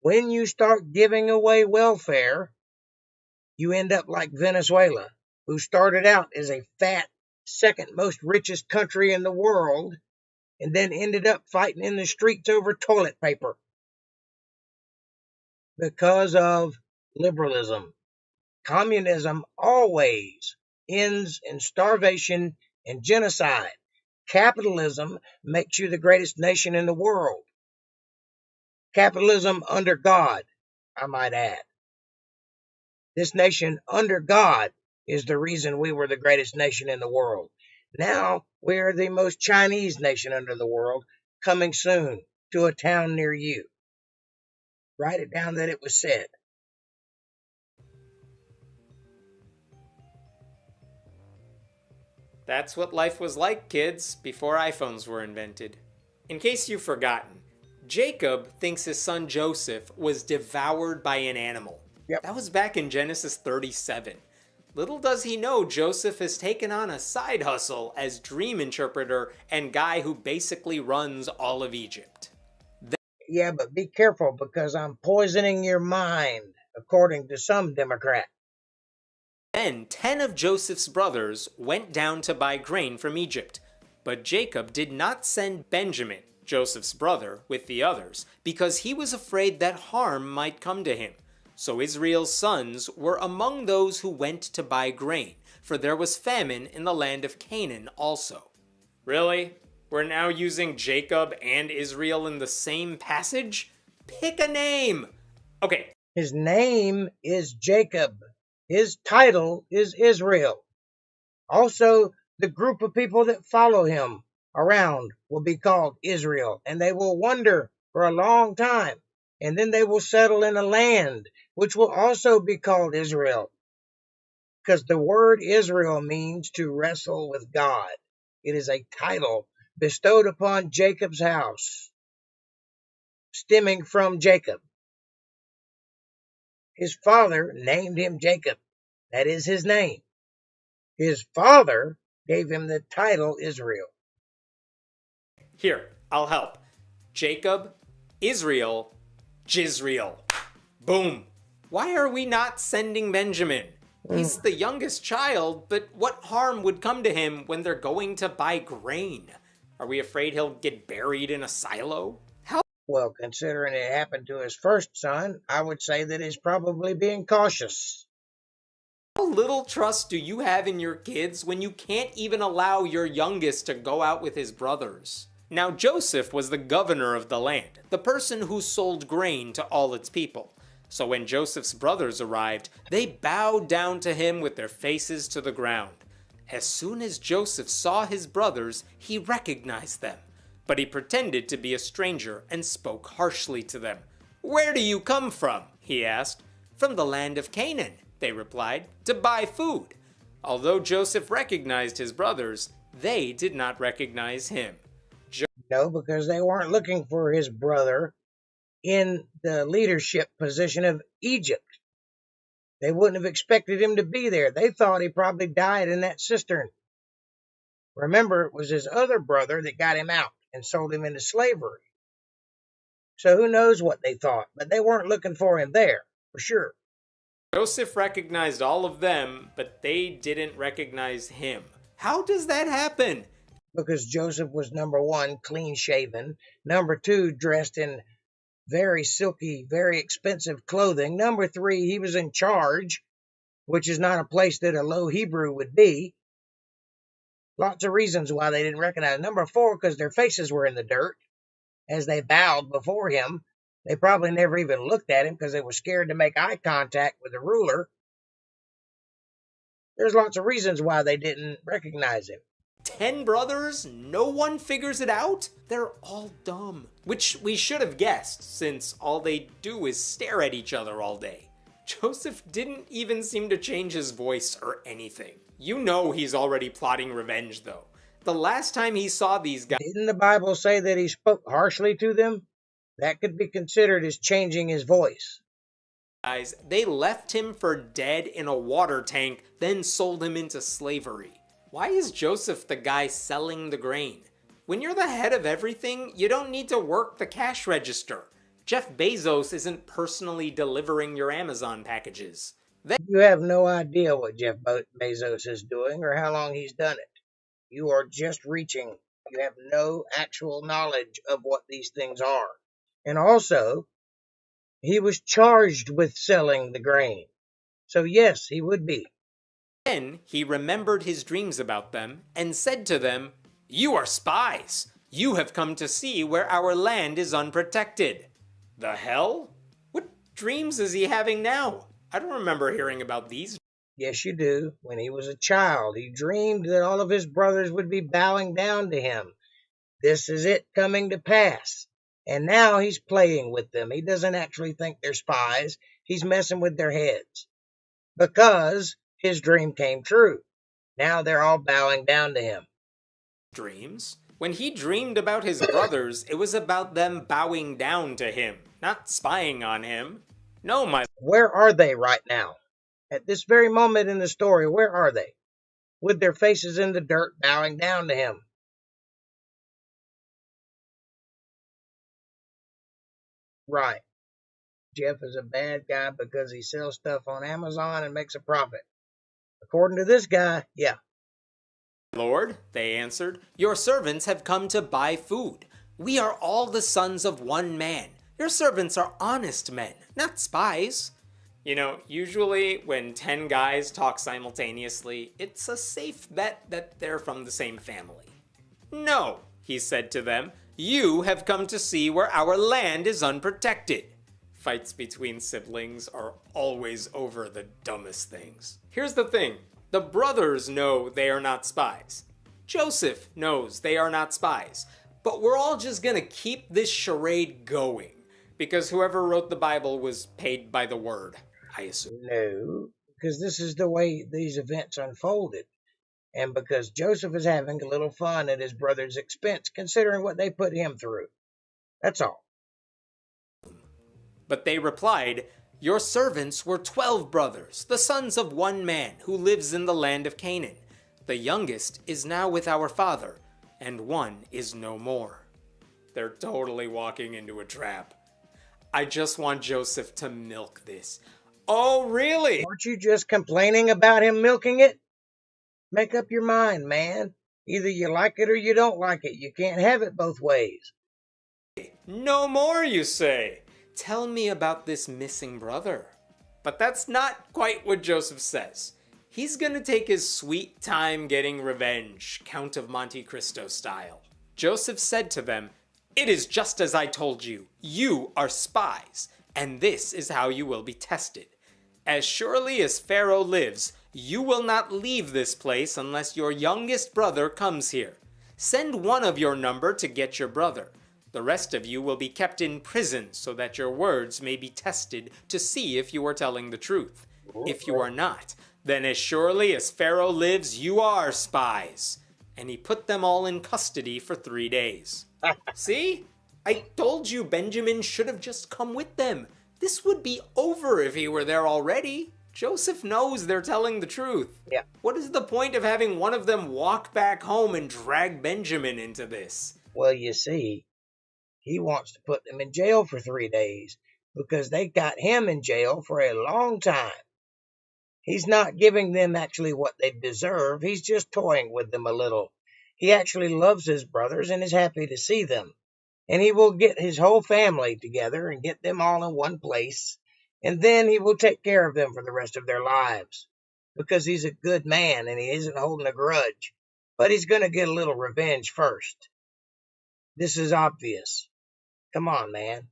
When you start giving away welfare, you end up like Venezuela, who started out as a fat, second most richest country in the world, and then ended up fighting in the streets over toilet paper because of liberalism. Communism always ends in starvation and genocide. Capitalism makes you the greatest nation in the world. Capitalism under God, I might add. This nation under God is the reason we were the greatest nation in the world. Now we're the most Chinese nation under the world, coming soon to a town near you. Write it down that it was said. That's what life was like, kids, before iPhones were invented. In case you've forgotten, Jacob thinks his son Joseph was devoured by an animal. Yep. That was back in Genesis 37. Little does he know Joseph has taken on a side hustle as dream interpreter and guy who basically runs all of Egypt. Yeah, but be careful because I'm poisoning your mind, according to some Democrat. Then 10 of Joseph's brothers went down to buy grain from Egypt. But Jacob did not send Benjamin, Joseph's brother, with the others, because he was afraid that harm might come to him. So Israel's sons were among those who went to buy grain, for there was famine in the land of Canaan also. Really? We're now using Jacob and Israel in the same passage? Pick a name! Okay. His name is Jacob. His title is Israel. Also, the group of people that follow him around will be called Israel, and they will wander for a long time, and then they will settle in a land which will also be called Israel, because the word Israel means to wrestle with God. It is a title bestowed upon Jacob's house, stemming from Jacob. His father named him Jacob. That is his name. His father gave him the title Israel. Here, I'll help. Jacob, Israel, Jizreel. Boom. Why are we not sending Benjamin? He's the youngest child, but what harm would come to him when they're going to buy grain? Are we afraid he'll get buried in a silo? Well, considering it happened to his first son, I would say that he's probably being cautious. How little trust do you have in your kids when you can't even allow your youngest to go out with his brothers? Now Joseph was the governor of the land, the person who sold grain to all its people. So when Joseph's brothers arrived, they bowed down to him with their faces to the ground. As soon as Joseph saw his brothers, he recognized them. But he pretended to be a stranger and spoke harshly to them. "Where do you come from?" he asked. "From the land of Canaan," they replied, "to buy food." Although Joseph recognized his brothers, they did not recognize him. No, because they weren't looking for his brother. in the leadership position of Egypt. They wouldn't have expected him to be there. They thought he probably died in that cistern. Remember, it was his other brother that got him out and sold him into slavery. So who knows what they thought, but they weren't looking for him there, for sure. Joseph recognized all of them, but they didn't recognize him. How does that happen? Because Joseph was, number one, clean shaven, number two, dressed in very silky, very expensive clothing, number three, he was in charge, which is not a place that a low Hebrew would be. Lots of reasons why they didn't recognize him. Number four, because their faces were in the dirt as they bowed before him. They probably never even looked at him because they were scared to make eye contact with the ruler. There's lots of reasons why they didn't recognize him. 10 brothers? No one figures it out? They're all dumb. Which we should have guessed, since all they do is stare at each other all day. Joseph didn't even seem to change his voice or anything. You know he's already plotting revenge, though. The last time he saw these guys... Didn't the Bible say that he spoke harshly to them? That could be considered as changing his voice. They left him for dead in a water tank, then sold him into slavery. Why is Joseph the guy selling the grain? When you're the head of everything, you don't need to work the cash register. Jeff Bezos isn't personally delivering your Amazon packages. You have no idea what Jeff Bezos is doing or how long he's done it. You are just reaching. You have no actual knowledge of what these things are. And also, he was charged with selling the grain. So yes, he would be. Then he remembered his dreams about them and said to them, "You are spies. You have come to see where our land is unprotected." The hell? What dreams is he having now? I don't remember hearing about these. Yes, you do. When he was a child, he dreamed that all of his brothers would be bowing down to him. This is it coming to pass. And now he's playing with them. He doesn't actually think they're spies. He's messing with their heads. Because his dream came true. Now they're all bowing down to him. Dreams? When he dreamed about his brothers, it was about them bowing down to him, not spying on him. No, my... Where are they right now? At this very moment in the story, where are they? With their faces in the dirt, bowing down to him. Right. Jeff is a bad guy because he sells stuff on Amazon and makes a profit. According to this guy, yeah. Lord, they answered, your servants have come to buy food. We are all the sons of one man. Your servants are honest men, not spies. You know, usually when 10 guys talk simultaneously, it's a safe bet that they're from the same family. No, he said to them, you have come to see where our land is unprotected. Fights between siblings are always over the dumbest things. Here's the thing. The brothers know they are not spies. Joseph knows they are not spies. But we're all just gonna keep this charade going. Because whoever wrote the Bible was paid by the word, I assume. No, because this is the way these events unfolded. And because Joseph is having a little fun at his brother's expense, considering what they put him through. That's all. But they replied, your servants were 12 brothers, the sons of one man, who lives in the land of Canaan. The youngest is now with our father, and one is no more. They're totally walking into a trap. I just want Joseph to milk this. Oh, really? Aren't you just complaining about him milking it? Make up your mind, man. Either you like it or you don't like it. You can't have it both ways. No more, you say? Tell me about this missing brother. But that's not quite what Joseph says. He's gonna take his sweet time getting revenge, Count of Monte Cristo style. Joseph said to them, it is just as I told you. You are spies, and this is how you will be tested. As surely as Pharaoh lives, you will not leave this place unless your youngest brother comes here. Send one of your number to get your brother. The rest of you will be kept in prison so that your words may be tested to see if you are telling the truth. If you are not, then as surely as Pharaoh lives, you are spies. And he put them all in custody for 3 days. See? I told you Benjamin should have just come with them. This would be over if he were there already. Joseph knows they're telling the truth. Yeah. What is the point of having one of them walk back home and drag Benjamin into this? Well, you see, he wants to put them in jail for 3 days because they got him in jail for a long time. He's not giving them actually what they deserve. He's just toying with them a little. He actually loves his brothers and is happy to see them. And he will get his whole family together and get them all in one place. And then he will take care of them for the rest of their lives. Because he's a good man and he isn't holding a grudge. But he's going to get a little revenge first. This is obvious. Come on, man.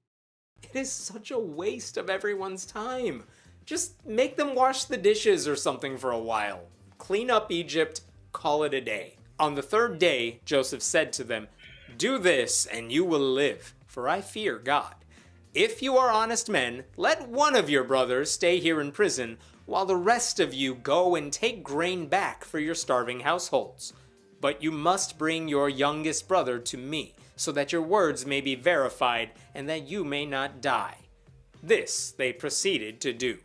It is such a waste of everyone's time. Just make them wash the dishes or something for a while. Clean up Egypt, call it a day. On the 3rd day, Joseph said to them, "Do this, and you will live, for I fear God. If you are honest men, let one of your brothers stay here in prison, while the rest of you go and take grain back for your starving households. But you must bring your youngest brother to me, so that your words may be verified, and that you may not die." This they proceeded to do.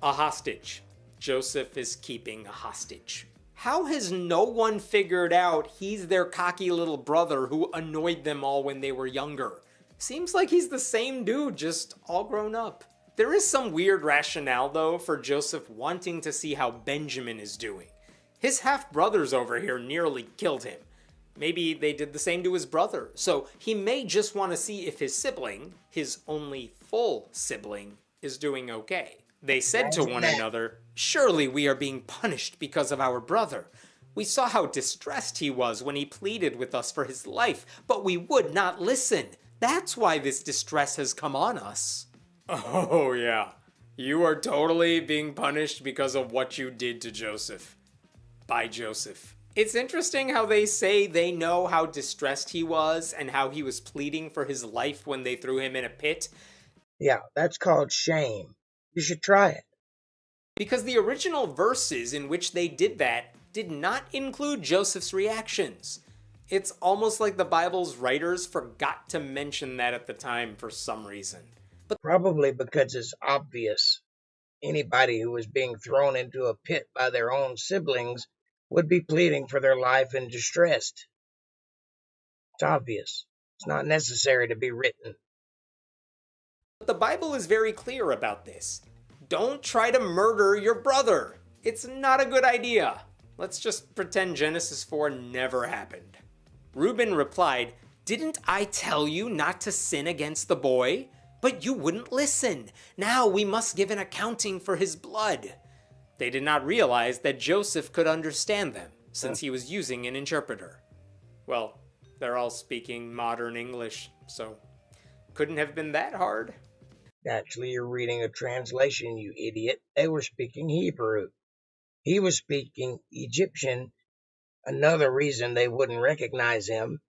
A hostage. Joseph is keeping a hostage. How has no one figured out he's their cocky little brother who annoyed them all when they were younger? Seems like he's the same dude, just all grown up. There is some weird rationale, though, for Joseph wanting to see how Benjamin is doing. His half-brothers over here nearly killed him. Maybe they did the same to his brother, so he may just want to see if his sibling, his only full sibling, is doing okay. They said to one another, "Surely we are being punished because of our brother. We saw how distressed he was when he pleaded with us for his life, but we would not listen. That's why this distress has come on us." Oh yeah, you are totally being punished because of what you did to Joseph. By Joseph. It's interesting how they say they know how distressed he was and how he was pleading for his life when they threw him in a pit. Yeah, that's called shame. You should try it. Because the original verses in which they did that did not include Joseph's reactions. It's almost like the Bible's writers forgot to mention that at the time for some reason. But probably because it's obvious. Anybody who was being thrown into a pit by their own siblings would be pleading for their life and distressed. It's obvious. It's not necessary to be written. the Bible is very clear about this. Don't try to murder your brother. It's not a good idea. Let's just pretend Genesis 4 never happened. Reuben replied, "Didn't I tell you not to sin against the boy? But you wouldn't listen. Now we must give an accounting for his blood." They did not realize that Joseph could understand them, since he was using an interpreter. Well, they're all speaking modern English, so couldn't have been that hard. Actually, you're reading a translation, you idiot. They were speaking Hebrew. He was speaking Egyptian, another reason they wouldn't recognize him,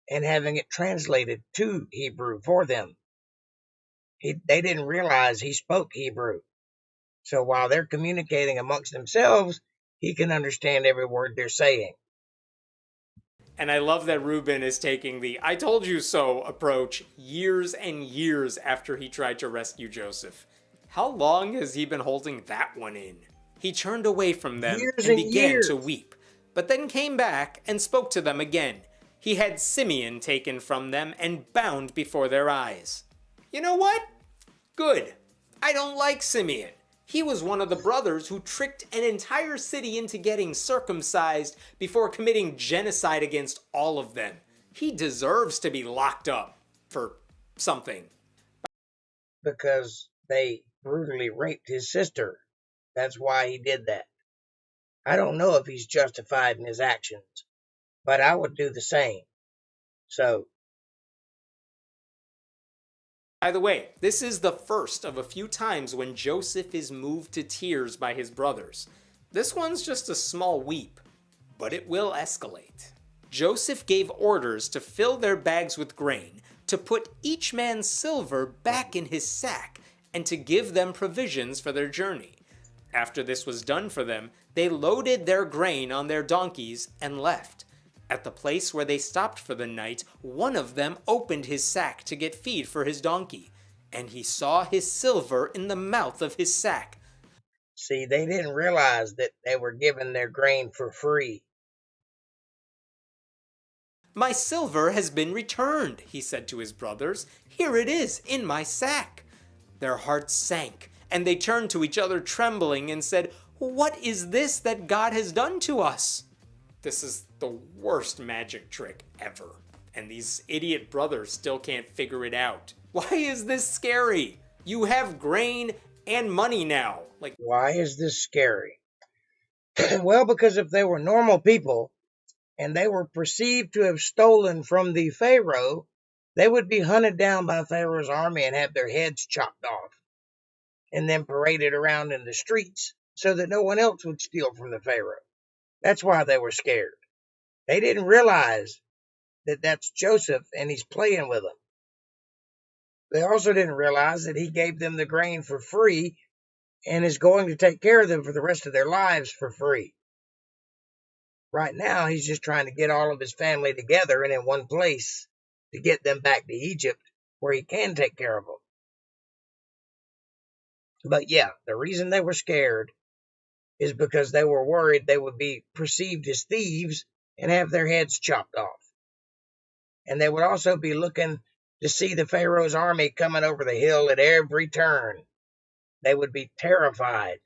and having it translated to Hebrew for them. They didn't realize he spoke Hebrew. So while they're communicating amongst themselves, he can understand every word they're saying. And I love that Reuben is taking the "I told you so" approach years and years after he tried to rescue Joseph. How long has he been holding that one in? He turned away from them and began to weep, but then came back and spoke to them again. He had Simeon taken from them and bound before their eyes. You know what? Good. I don't like Simeon. He was one of the brothers who tricked an entire city into getting circumcised before committing genocide against all of them. He deserves to be locked up for something. Because they brutally raped his sister. That's why he did that. I don't know if he's justified in his actions, but I would do the same. So, by the way, this is the first of a few times when Joseph is moved to tears by his brothers. This one's just a small weep, but it will escalate. Joseph gave orders to fill their bags with grain, to put each man's silver back in his sack, and to give them provisions for their journey. After this was done for them, they loaded their grain on their donkeys and left. At the place where they stopped for the night, one of them opened his sack to get feed for his donkey, and he saw his silver in the mouth of his sack. See, they didn't realize that they were given their grain for free. "My silver has been returned," he said to his brothers. "Here it is in my sack." Their hearts sank, and they turned to each other trembling and said, "What is this that God has done to us?" This is the worst magic trick ever, and these idiot brothers still can't figure it out. Why is this scary? You have grain and money now. Why is this scary? Well, because if they were normal people and they were perceived to have stolen from the Pharaoh, they would be hunted down by Pharaoh's army and have their heads chopped off and then paraded around in the streets so that no one else would steal from the Pharaoh. That's why they were scared. They didn't realize that that's Joseph and he's playing with them. They also didn't realize that he gave them the grain for free and is going to take care of them for the rest of their lives for free. Right now, he's just trying to get all of his family together and in one place to get them back to Egypt where he can take care of them. But yeah, the reason they were scared is because they were worried they would be perceived as thieves and have their heads chopped off. And they would also be looking to see the Pharaoh's army coming over the hill at every turn. They would be terrified.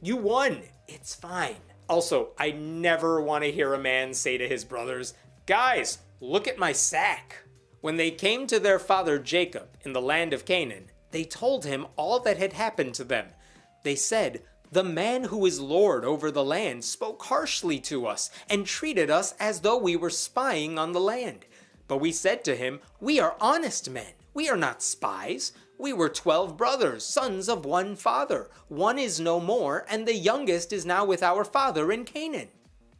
You won. It's fine. Also, I never want to hear a man say to his brothers, "Guys, look at my sack." When they came to their father Jacob in the land of Canaan, they told him all that had happened to them. They said, "The man who is lord over the land spoke harshly to us and treated us as though we were spying on the land. But we said to him, 'We are honest men. We are not spies. We were 12 brothers, sons of one father. One is no more, and the youngest is now with our father in Canaan.'"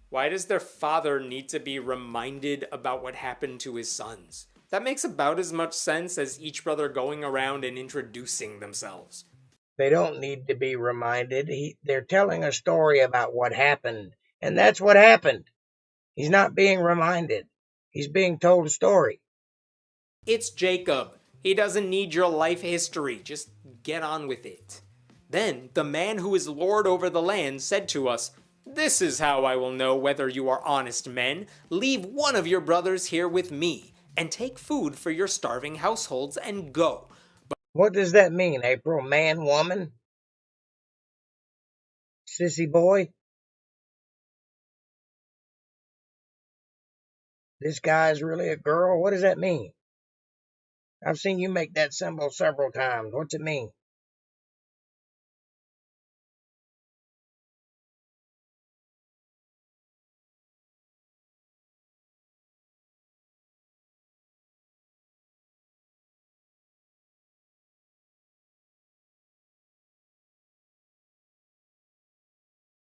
Why does their father need to be reminded about what happened to his sons? That makes about as much sense as each brother going around and introducing themselves. They don't need to be reminded. They're telling a story about what happened, and that's what happened. He's not being reminded. He's being told a story. It's Jacob. He doesn't need your life history. Just get on with it. Then the man who is lord over the land said to us, "This is how I will know whether you are honest men. Leave one of your brothers here with me, and take food for your starving households and go." What does that mean, April? Man, woman? Sissy boy? This guy's really a girl? What does that mean? I've seen you make that symbol several times. What's it mean?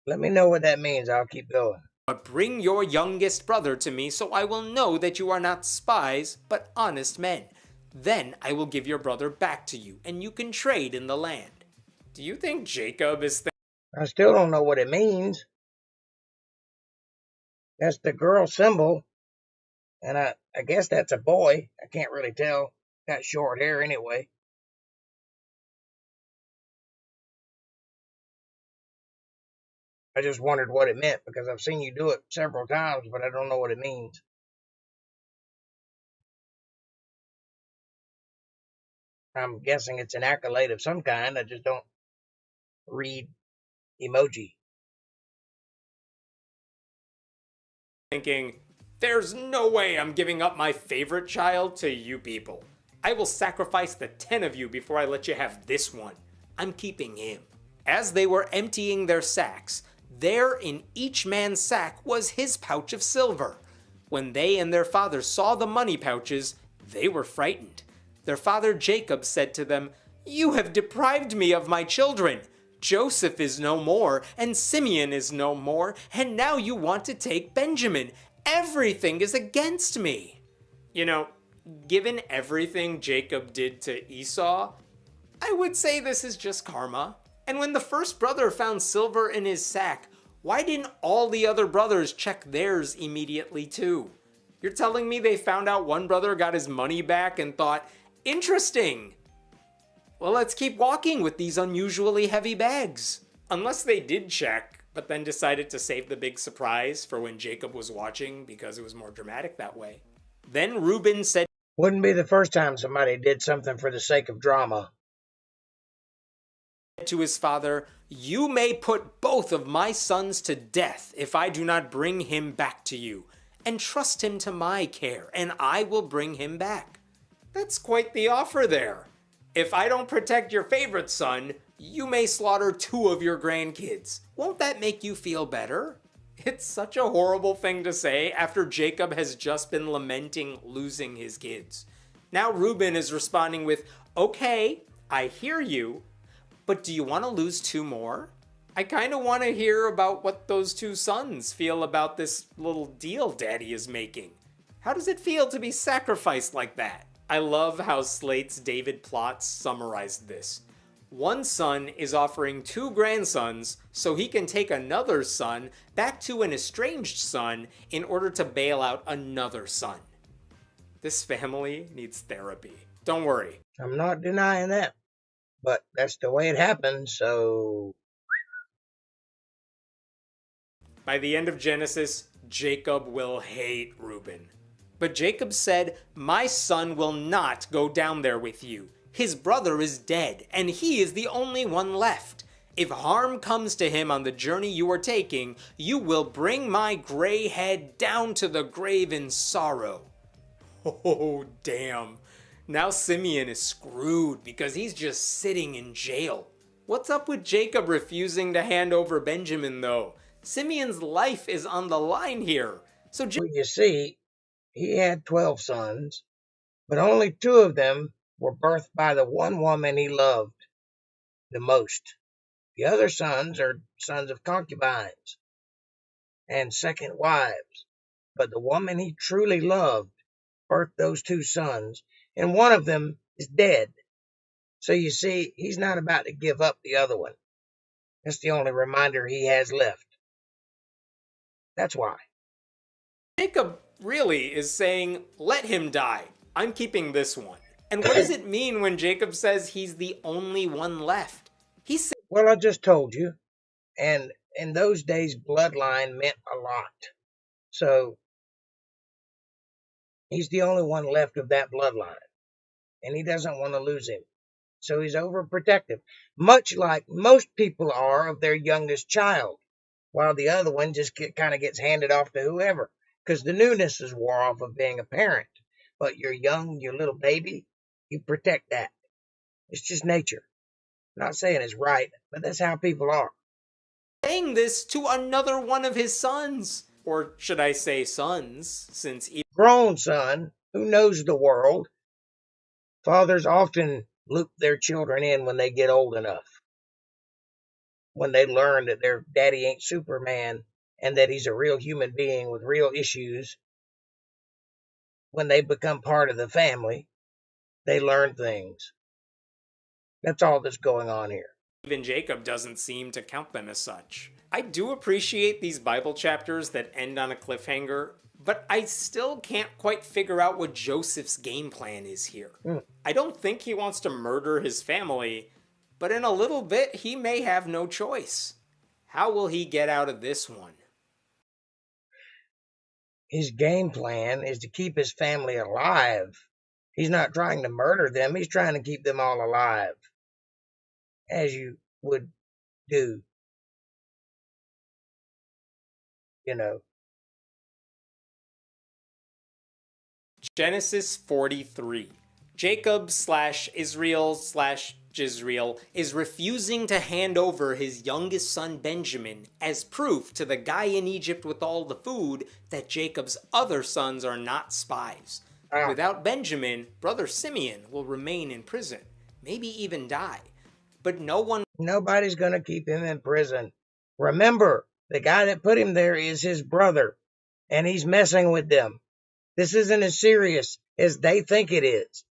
Let me know what that means. I'll keep going. "But bring your youngest brother to me, so I will know that you are not spies, but honest men. Then I will give your brother back to you, and you can trade in the land." Do you think Jacob is I still don't know what it means. That's the girl symbol. And I guess that's a boy. I can't really tell. Got short hair anyway. I just wondered what it meant because I've seen you do it several times, but I don't know what it means. I'm guessing it's an accolade of some kind. I just don't read emoji. thinking, "There's no way I'm giving up my favorite child to you people. I will sacrifice the 10 of you before I let you have this one. I'm keeping him." As they were emptying their sacks, there in each man's sack was his pouch of silver. When they and their father saw the money pouches, they were frightened. Their father Jacob said to them, "You have deprived me of my children. Joseph is no more, and Simeon is no more, and now you want to take Benjamin. Everything is against me." You know, given everything Jacob did to Esau, I would say this is just karma. And when the first brother found silver in his sack, Why didn't all the other brothers check theirs immediately too? You're telling me they found out one brother got his money back and thought, interesting. Well, let's keep walking with these unusually heavy bags. Unless they did check, but then decided to save the big surprise for when Jacob was watching because it was more dramatic that way. Then Reuben said, Wouldn't be the first time somebody did something for the sake of drama. To his father, "You may put both of my sons to death if I do not bring him back to you, and trust him to my care, and I will bring him back." That's quite the offer there. If I don't protect your favorite son, you may slaughter 2 of your grandkids. Won't that make you feel better? It's such a horrible thing to say after Jacob has just been lamenting losing his kids. Now Reuben is responding with, "Okay, I hear you, but do you want to lose 2 more? I kind of want to hear about what those 2 sons feel about this little deal Daddy is making. How does it feel to be sacrificed like that?" I love how Slate's David Plotz summarized this. One son is offering 2 grandsons so he can take another son back to an estranged son in order to bail out another son. This family needs therapy. Don't worry. I'm not denying that, but that's the way it happens, so... By the end of Genesis, Jacob will hate Reuben. But Jacob said, "My son will not go down there with you. His brother is dead, and he is the only one left. If harm comes to him on the journey you are taking, you will bring my gray head down to the grave in sorrow." Oh, damn. Now Simeon is screwed because he's just sitting in jail. What's up with Jacob refusing to hand over Benjamin, though? Simeon's life is on the line here. So Well, you see, he had 12 sons, but only 2 of them were birthed by the one woman he loved the most. The other sons are sons of concubines and second wives, but the woman he truly loved birthed those 2 sons, and one of them is dead. So you see, he's not about to give up the other one. That's the only reminder he has left. That's why. Jacob really is saying, let him die. I'm keeping this one. And what does it mean when Jacob says he's the only one left? He's saying, well, I just told you. And in those days, bloodline meant a lot. So he's the only one left of that bloodline. And he doesn't want to lose him. So he's overprotective, much like most people are of their youngest child, while the other one just kind of gets handed off to whoever, because the newness is wore off of being a parent. But you're young, your little baby, you protect that. It's just nature. I'm not saying it's right, but that's how people are. saying this to another one of his sons. Or should I say sons, since Grown son who knows the world. Fathers often loop their children in when they get old enough. When they learn that their daddy ain't Superman and that he's a real human being with real issues. When they become part of the family, they learn things. That's all that's going on here. even Jacob doesn't seem to count them as such. I do appreciate these Bible chapters that end on a cliffhanger, but I still can't quite figure out what Joseph's game plan is here. I don't think he wants to murder his family, but in a little bit he may have no choice. How will he get out of this one? His game plan is to keep his family alive. He's not trying to murder them. He's trying to keep them all alive. As you would do. You know. Genesis 43. Jacob/Israel/Jezreel is refusing to hand over his youngest son Benjamin as proof to the guy in Egypt with all the food that Jacob's other sons are not spies. Without Benjamin, brother Simeon will remain in prison, maybe even die. But nobody's going to keep him in prison. Remember, the guy that put him there is his brother, and he's messing with them. This isn't as serious as they think it is.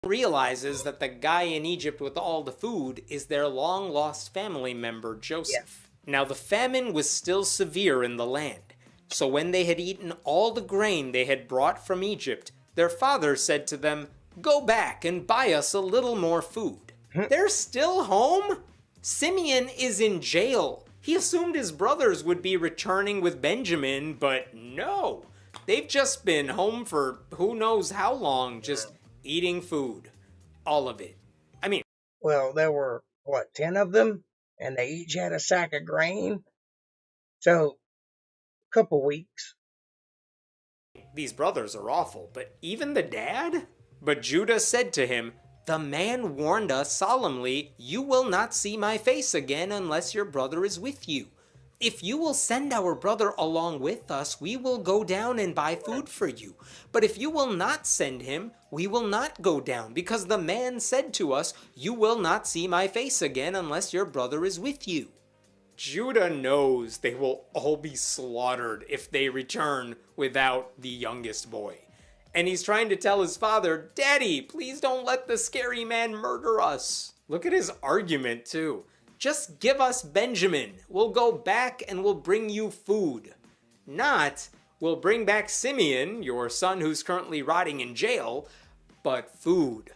Realizes that the guy in Egypt with all the food is their long-lost family member, Joseph. Now the famine was still severe in the land. So when they had eaten all the grain they had brought from Egypt, their father said to them, "Go back and buy us a little more food." They're still home? Simeon is in jail. He assumed his brothers would be returning with Benjamin, but no. They've just been home for who knows how long, just eating food. All of it. I mean, Well, there were, what, 10 of them? And they each had a sack of grain. So, a couple weeks. these brothers are awful, but even the dad? But Judah said to him, "The man warned us solemnly, 'You will not see my face again unless your brother is with you.' If you will send our brother along with us, we will go down and buy food for you. But if you will not send him, we will not go down, because the man said to us, 'You will not see my face again unless your brother is with you.'" Judah knows they will all be slaughtered if they return without the youngest boy. And he's trying to tell his father, "Daddy, please don't let the scary man murder us." Look at his argument, too. "Just give us Benjamin. We'll go back and we'll bring you food." Not, "We'll bring back Simeon, your son who's currently rotting in jail," but food.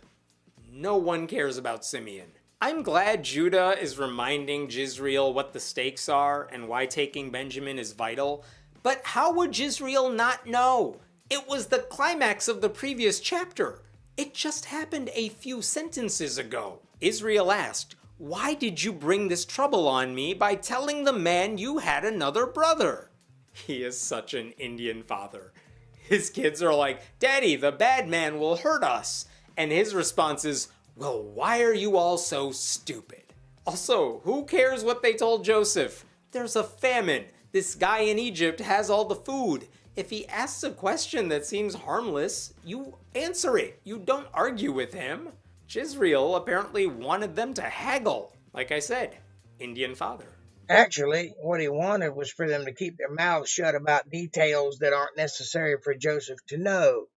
No one cares about Simeon. I'm glad Judah is reminding Jezreel what the stakes are and why taking Benjamin is vital, but how would Jezreel not know? It was the climax of the previous chapter. It just happened a few sentences ago. Israel asked, "Why did you bring this trouble on me by telling the man you had another brother?" He is such an Indian father. His kids are like, "Daddy, the bad man will hurt us." And his response is, "Well, why are you all so stupid?" Also, who cares what they told Joseph? There's a famine. This guy in Egypt has all the food. If he asks a question that seems harmless, you answer it. You don't argue with him. Jezreel apparently wanted them to haggle. Like I said, Indian father. Actually, what he wanted was for them to keep their mouths shut about details that aren't necessary for Joseph to know.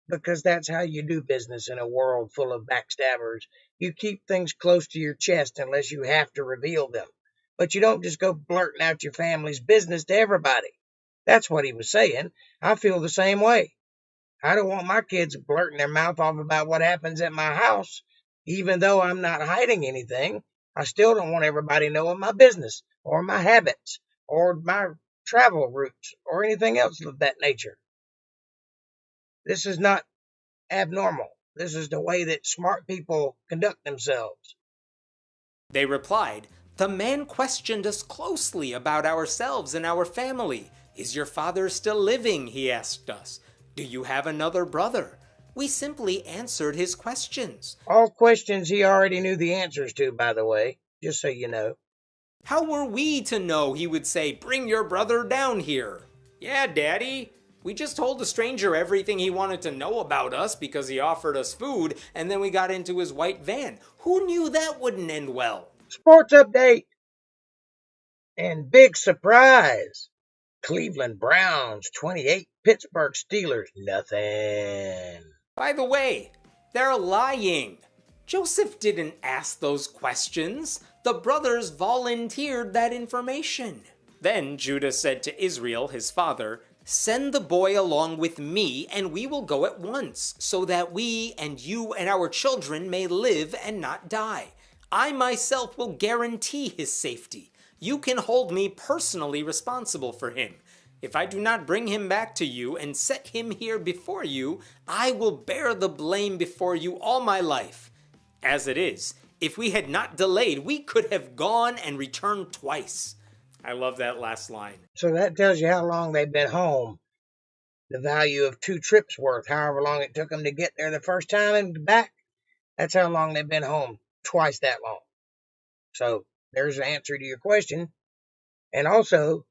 Because that's how you do business in a world full of backstabbers. You keep things close to your chest unless you have to reveal them. But you don't just go blurting out your family's business to everybody. That's what he was saying. I feel the same way. I don't want my kids blurting their mouth off about what happens at my house. Even though I'm not hiding anything, I still don't want everybody knowing my business, or my habits, or my travel routes, or anything else of that nature. This is not abnormal. This is the way that smart people conduct themselves. They replied, "The man questioned us closely about ourselves and our family. 'Is your father still living?' he asked us. 'Do you have another brother?' We simply answered his questions." All questions he already knew the answers to, by the way, just so you know. How were we to know he would say, "Bring your brother down here"? "Yeah, Daddy. We just told the stranger everything he wanted to know about us because he offered us food, and then we got into his white van. Who knew that wouldn't end well?" Sports update. And big surprise. Cleveland Browns 28, Pittsburgh Steelers nothing. By the way, they're lying. Joseph didn't ask those questions. The brothers volunteered that information. Then Judah said to Israel, his father, "Send the boy along with me, and we will go at once, so that we and you and our children may live and not die. I myself will guarantee his safety. You can hold me personally responsible for him. If I do not bring him back to you and set him here before you, I will bear the blame before you all my life. As it is, if we had not delayed, we could have gone and returned twice." I love that last line. So that tells you how long they've been home. The value of 2 trips worth, however long it took them to get there the first time and back. That's how long they've been home. Twice that long. So there's the answer to your question. And also,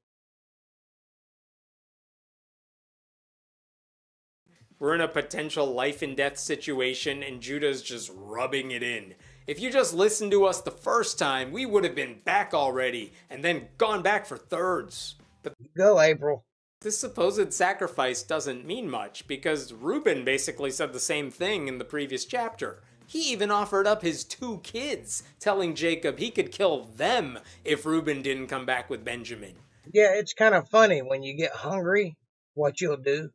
We're in a potential life and death situation, and Judah's just rubbing it in. If you just listened to us the first time, we would have been back already, and then gone back for thirds. But go April. this supposed sacrifice doesn't mean much, because Reuben basically said the same thing in the previous chapter. He even offered up his 2 kids, telling Jacob he could kill them if Reuben didn't come back with Benjamin. Yeah, it's kind of funny when you get hungry, what you'll do,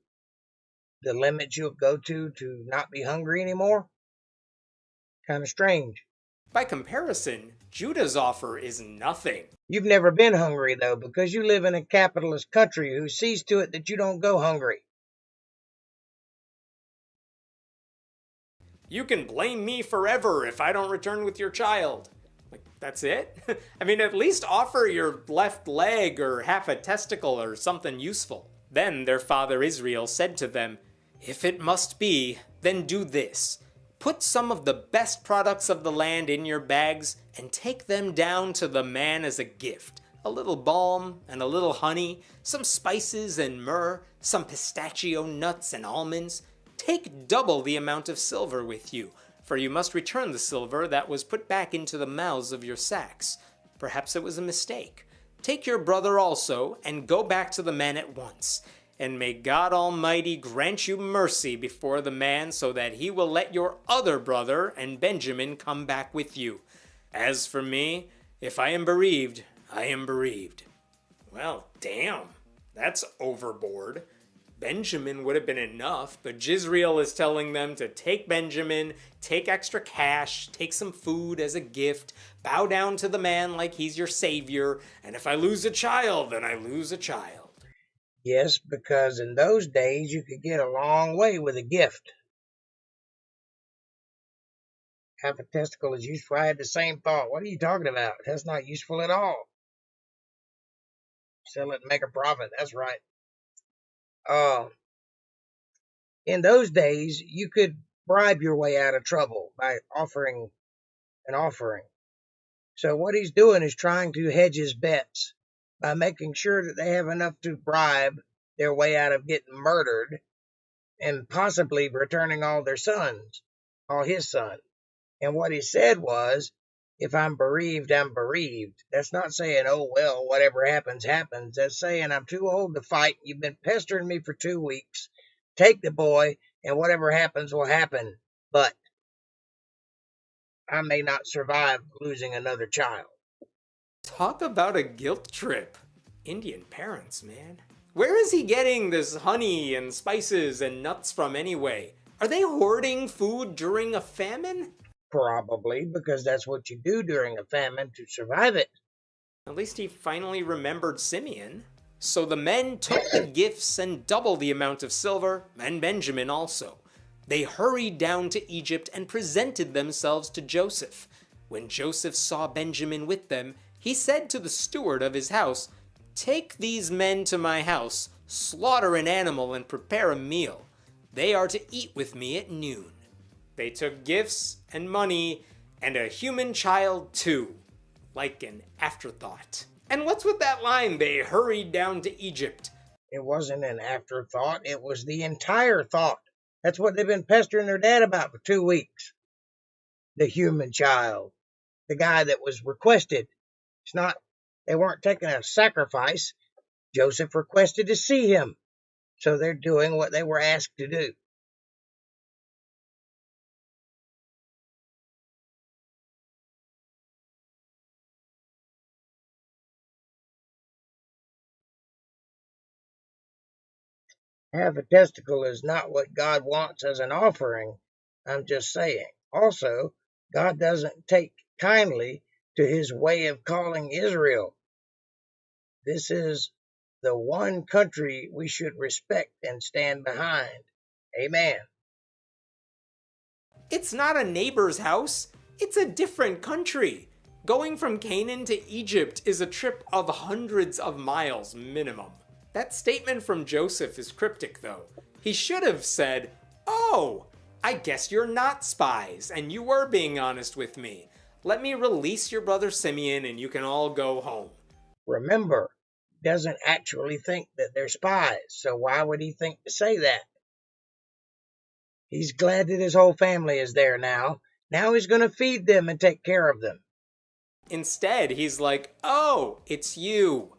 the limits you'll go to not be hungry anymore. Kind of strange. By comparison, Judah's offer is nothing. You've never been hungry, though, because you live in a capitalist country who sees to it that you don't go hungry. You can blame me forever if I don't return with your child. Like, that's it? I mean, at least offer your left leg or half a testicle or something useful. Then their father Israel said to them, "If it must be, then do this. Put some of the best products of the land in your bags and take them down to the man as a gift. A little balm and a little honey, some spices and myrrh, some pistachio nuts and almonds. Take double the amount of silver with you, for you must return the silver that was put back into the mouths of your sacks. Perhaps it was a mistake. Take your brother also, and go back to the man at once. And may God Almighty grant you mercy before the man, so that he will let your other brother and Benjamin come back with you. As for me, if I am bereaved, I am bereaved." Well, damn, that's overboard. Benjamin would have been enough, but Jezreel is telling them to take Benjamin, take extra cash, take some food as a gift, bow down to the man like he's your savior, and if I lose a child, then I lose a child. Yes, because in those days you could get a long way with a gift. Half a testicle is useful. I had the same thought. What are you talking about? That's not useful at all. Sell it and make a profit. That's right. In those days, you could bribe your way out of trouble by offering an offering. So what he's doing is trying to hedge his bets by making sure that they have enough to bribe their way out of getting murdered and possibly returning all their sons, all his sons. And what he said was, if I'm bereaved, I'm bereaved. That's not saying, oh, well, whatever happens, happens. That's saying I'm too old to fight. You've been pestering me for 2 weeks. Take the boy, and whatever happens will happen. But I may not survive losing another child. Talk about a guilt trip. Indian parents, man. Where is he getting this honey and spices and nuts from anyway? Are they hoarding food during a famine? Probably, because that's what you do during a famine to survive it. At least he finally remembered Simeon. So the men took the gifts and double the amount of silver, and Benjamin also. They hurried down to Egypt and presented themselves to Joseph. When Joseph saw Benjamin with them, he said to the steward of his house, "Take these men to my house, slaughter an animal, and prepare a meal. They are to eat with me at noon." They took gifts and money and a human child too, like an afterthought. And what's with that line, "they hurried down to Egypt"? It wasn't an afterthought. It was the entire thought. That's what they've been pestering their dad about for 2 weeks. The human child. The guy that was requested. It's not, they weren't taking a sacrifice. Joseph requested to see him. So they're doing what they were asked to do. Half a testicle is not what God wants as an offering. I'm just saying. Also, God doesn't take kindly to his way of calling Israel. This is the one country we should respect and stand behind. Amen. It's not a neighbor's house. It's a different country. Going from Canaan to Egypt is a trip of hundreds of miles minimum. That statement from Joseph is cryptic, though. He should have said, "Oh, I guess you're not spies, and you were being honest with me. Let me release your brother Simeon, and you can all go home." Remember, he doesn't actually think that they're spies, so why would he think to say that? He's glad that his whole family is there now. Now he's going to feed them and take care of them. Instead, he's like, "Oh, it's you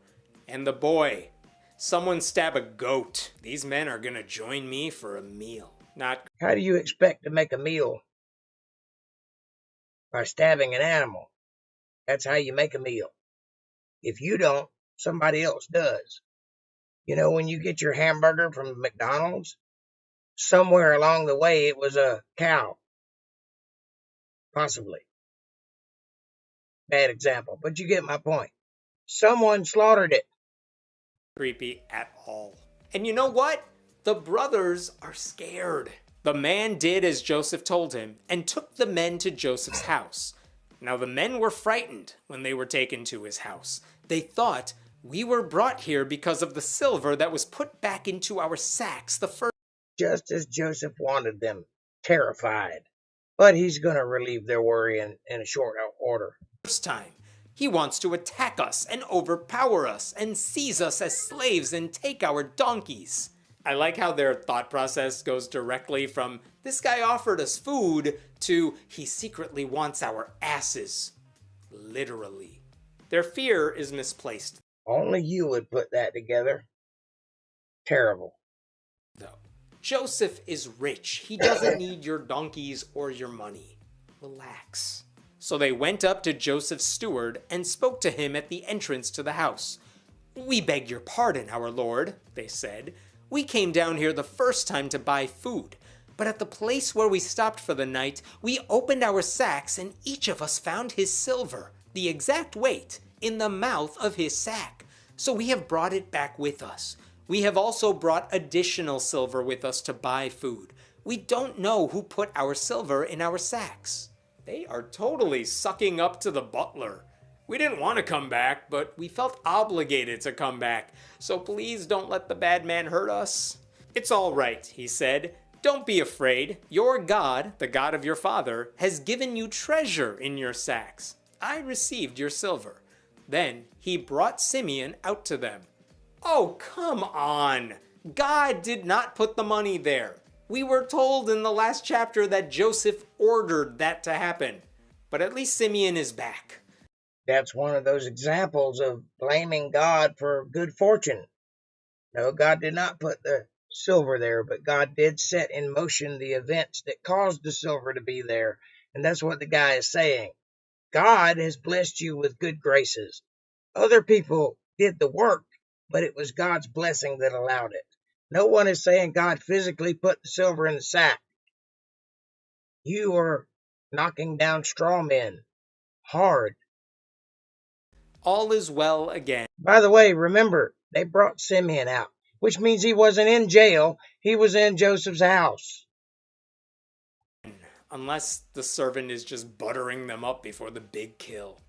and the boy. Someone stab a goat. These men are gonna join me for a meal." Not, How do you expect to make a meal? by stabbing an animal. That's how you make a meal. If you don't, somebody else does. You know, when you get your hamburger from McDonald's, somewhere along the way it was a cow, possibly. Bad example, but you get my point. Someone slaughtered it. Creepy at all. And you know what? The brothers are scared. The man did as Joseph told him and took the men to Joseph's house. Now the men were frightened when they were taken to his house. They thought, we were brought here because of the silver that was put back into our sacks the first. Just as Joseph wanted them, terrified. But he's going to relieve their worry in a short order. Time. He wants to attack us and overpower us and seize us as slaves and take our donkeys. I like how their thought process goes directly from, this guy offered us food, to, he secretly wants our asses. Literally. Their fear is misplaced. Only you would put that together. Terrible. Though. Joseph is rich. He doesn't need your donkeys or your money. Relax. So they went up to Joseph's steward and spoke to him at the entrance to the house. We beg your pardon, our lord, they said. We came down here the first time to buy food, but at the place where we stopped for the night, we opened our sacks and each of us found his silver, the exact weight, in the mouth of his sack. So we have brought it back with us. We have also brought additional silver with us to buy food. We don't know who put our silver in our sacks. They are totally sucking up to the butler. We didn't want to come back, but we felt obligated to come back, so please don't let the bad man hurt us. It's all right, he said. Don't be afraid. Your God, the God of your father, has given you treasure in your sacks. I received your silver. Then he brought Simeon out to them. Oh, come on. God did not put the money there. We were told in the last chapter that Joseph ordered that to happen. But at least Simeon is back. That's one of those examples of blaming God for good fortune. No, God did not put the silver there, but God did set in motion the events that caused the silver to be there. And that's what the guy is saying. God has blessed you with good graces. Other people did the work, but it was God's blessing that allowed it. No one is saying God physically put the silver in the sack. You are knocking down straw men hard. All is well again. By the way, remember, they brought Simeon out, which means he wasn't in jail. He was in Joseph's house. Unless the servant is just buttering them up before the big kill.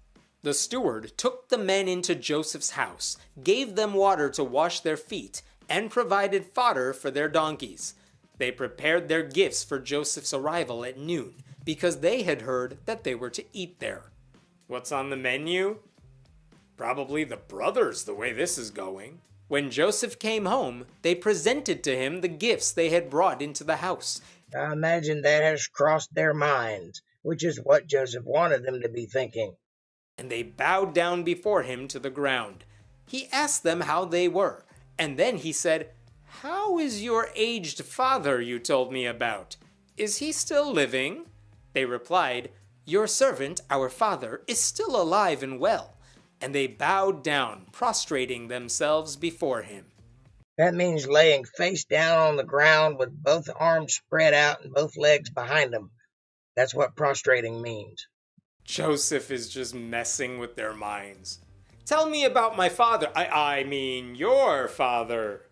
The steward took the men into Joseph's house, gave them water to wash their feet, and provided fodder for their donkeys. They prepared their gifts for Joseph's arrival at noon, because they had heard that they were to eat there. What's on the menu? Probably the brothers, the way this is going. When Joseph came home, they presented to him the gifts they had brought into the house. I imagine that has crossed their minds, which is what Joseph wanted them to be thinking. And they bowed down before him to the ground. He asked them how they were, and then he said, "How is your aged father you told me about? Is he still living?" They replied, "Your servant, our father, is still alive and well." And they bowed down, prostrating themselves before him. That means laying face down on the ground with both arms spread out and both legs behind them. That's what prostrating means. Joseph is just messing with their minds. Tell me about my father. I mean, your father.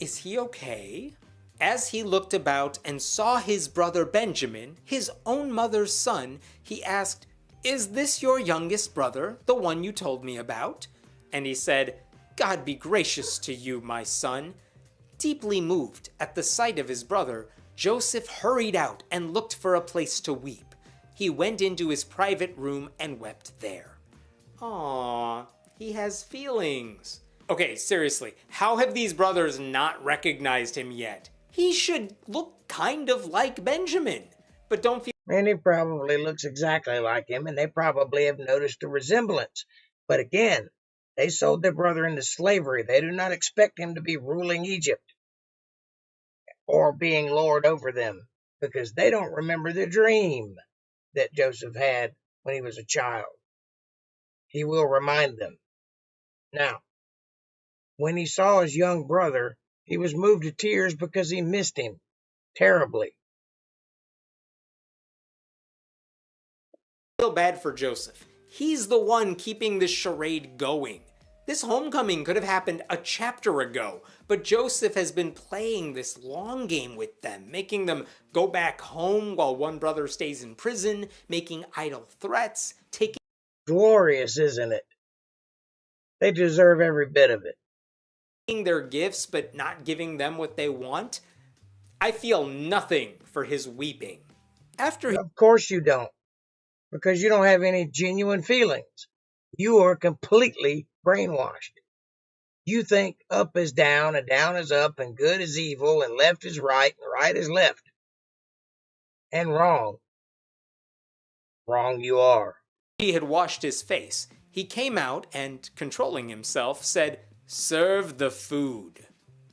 Is he okay? As he looked about and saw his brother Benjamin, his own mother's son, he asked, "Is this your youngest brother, the one you told me about?" And he said, "God be gracious to you, my son." Deeply moved at the sight of his brother, Joseph hurried out and looked for a place to weep. He went into his private room and wept there. Aww, he has feelings. Okay, seriously, how have these brothers not recognized him yet? He should look kind of like Benjamin, but don't feel. And he probably looks exactly like him, and they probably have noticed the resemblance. But again, they sold their brother into slavery. They do not expect him to be ruling Egypt or being lord over them, because they don't remember the dream. that Joseph had when he was a child. He will remind them. Now, when he saw his young brother, he was moved to tears because he missed him terribly. I feel bad for Joseph. He's the one keeping this charade going. This homecoming could have happened a chapter ago, but Joseph has been playing this long game with them, making them go back home while one brother stays in prison, making idle threats, taking Glorious, isn't it? They deserve every bit of it. their gifts but not giving them what they want. I feel nothing for his weeping. Of course you don't, because you don't have any genuine feelings. You are completely brainwashed. You think up is down and down is up and good is evil and left is right and right is left. And wrong. Wrong you are. He had washed his face. He came out and, controlling himself, said, "Serve the food."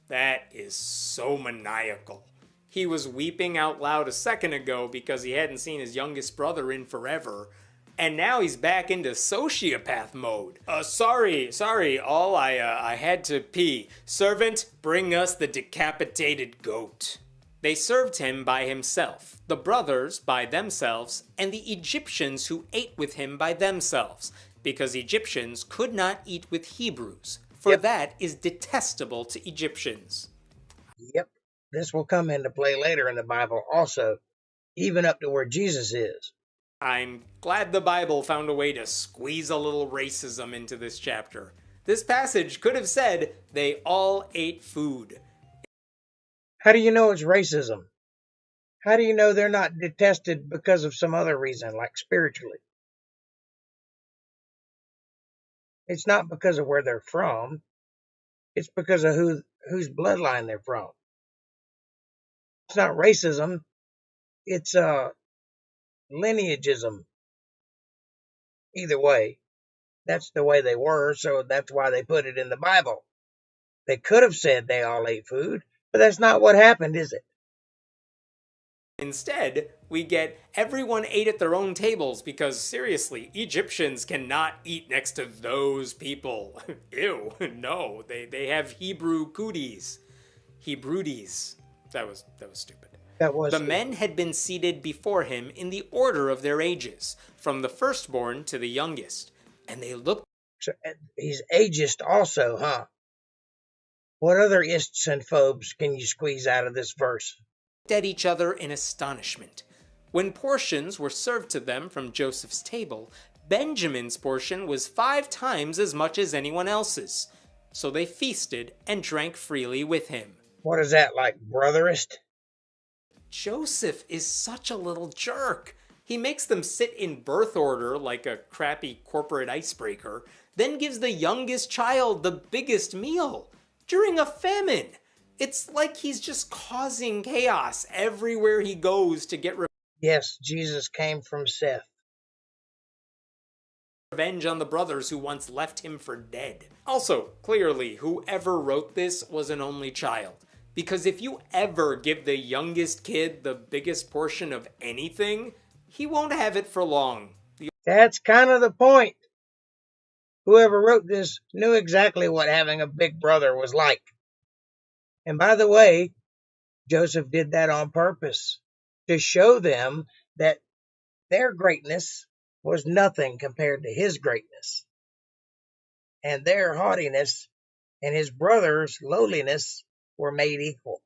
That is so maniacal. He was weeping out loud a second ago because he hadn't seen his youngest brother in forever, and now he's back into sociopath mode. Sorry, all I had to pee. Servant, bring us the decapitated goat. They served him by himself, the brothers by themselves, and the Egyptians who ate with him by themselves, because Egyptians could not eat with Hebrews, for that is detestable to Egyptians. Yep, this will come into play later in the Bible also, even up to where Jesus is. I'm glad the Bible found a way to squeeze a little racism into this chapter. This passage could have said they all ate food. How do you know it's racism? How do you know they're not detested because of some other reason, like spiritually? It's not because of where they're from. It's because of whose bloodline they're from. It's not racism. It's lineagism. Either way, that's the way they were, so that's why they put it in the Bible. They could have said they all ate food, but that's not what happened, is it? Instead, we get everyone ate at their own tables because, seriously, Egyptians cannot eat next to those people. Ew, no, they have Hebrew cooties. Hebrewdies. That was stupid. The men had been seated before him in the order of their ages, from the firstborn to the youngest, and they looked. So he's ageist also, huh? What other ists and phobes can you squeeze out of this verse? At each other in astonishment. When portions were served to them from Joseph's table, Benjamin's portion was 5 times as much as anyone else's. So they feasted and drank freely with him. What is that, like brotherist? Joseph is such a little jerk. He makes them sit in birth order like a crappy corporate icebreaker, then gives the youngest child the biggest meal during a famine. It's like he's just causing chaos everywhere he goes to get Yes, Jesus came from Seth. Revenge on the brothers who once left him for dead. Also, clearly, whoever wrote this was an only child. Because if you ever give the youngest kid the biggest portion of anything, he won't have it for long. That's kind of the point. Whoever wrote this knew exactly what having a big brother was like. And by the way, Joseph did that on purpose, to show them that their greatness was nothing compared to his greatness. And their haughtiness and his brother's lowliness were made equal.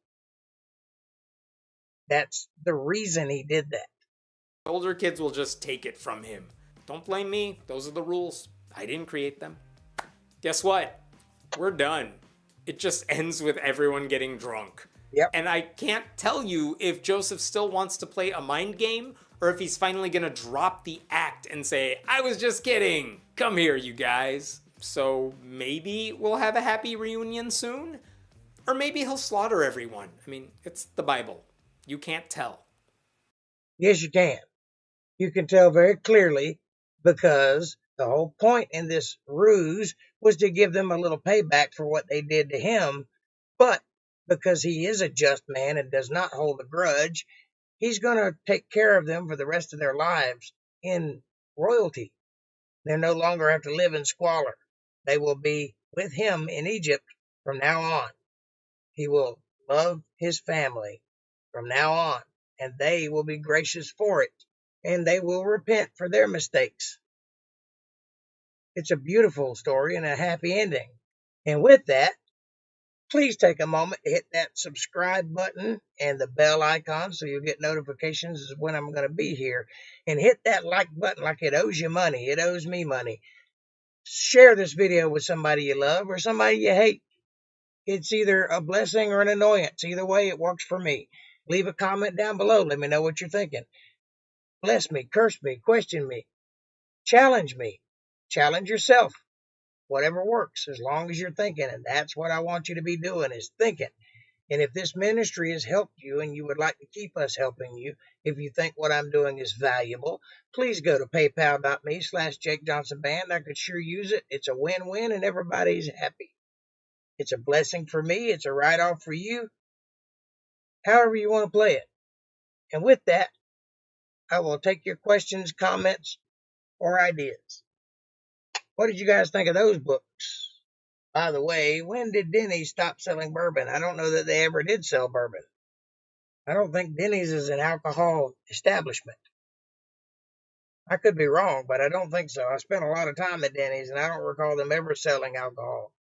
That's the reason he did that. Older kids will just take it from him. Don't blame me. Those are the rules. I didn't create them. Guess what? We're done. It just ends with everyone getting drunk. Yep. And I can't tell you if Joseph still wants to play a mind game or if he's finally going to drop the act and say, "I was just kidding. Come here, you guys." So maybe we'll have a happy reunion soon? Or maybe he'll slaughter everyone. I mean, it's the Bible. You can't tell. Yes, you can. You can tell very clearly because the whole point in this ruse was to give them a little payback for what they did to him. But because he is a just man and does not hold a grudge, He's going to take care of them for the rest of their lives in royalty. They no longer have to live in squalor. They will be with him in Egypt from now on. He will love his family from now on, and they will be gracious for it, and they will repent for their mistakes. It's a beautiful story and a happy ending. And with that, please take a moment to hit that subscribe button and the bell icon so you'll get notifications when I'm going to be here. And hit that like button like it owes you money. It owes me money. Share this video with somebody you love or somebody you hate. It's either a blessing or an annoyance. Either way, it works for me. Leave a comment down below. Let me know what you're thinking. Bless me, curse me, question me, challenge me. Challenge yourself. Whatever works, as long as you're thinking. And that's what I want you to be doing, is thinking. And if this ministry has helped you and you would like to keep us helping you, if you think what I'm doing is valuable, please go to paypal.me/JakeJohnsonBand. I could sure use it. It's a win-win and everybody's happy. It's a blessing for me. It's a write-off for you. However you want to play it. And with that, I will take your questions, comments, or ideas. What did you guys think of those books? By the way, when did Denny's stop selling bourbon? I don't know that they ever did sell bourbon. I don't think Denny's is an alcohol establishment. I could be wrong, but I don't think so. I spent a lot of time at Denny's, and I don't recall them ever selling alcohol.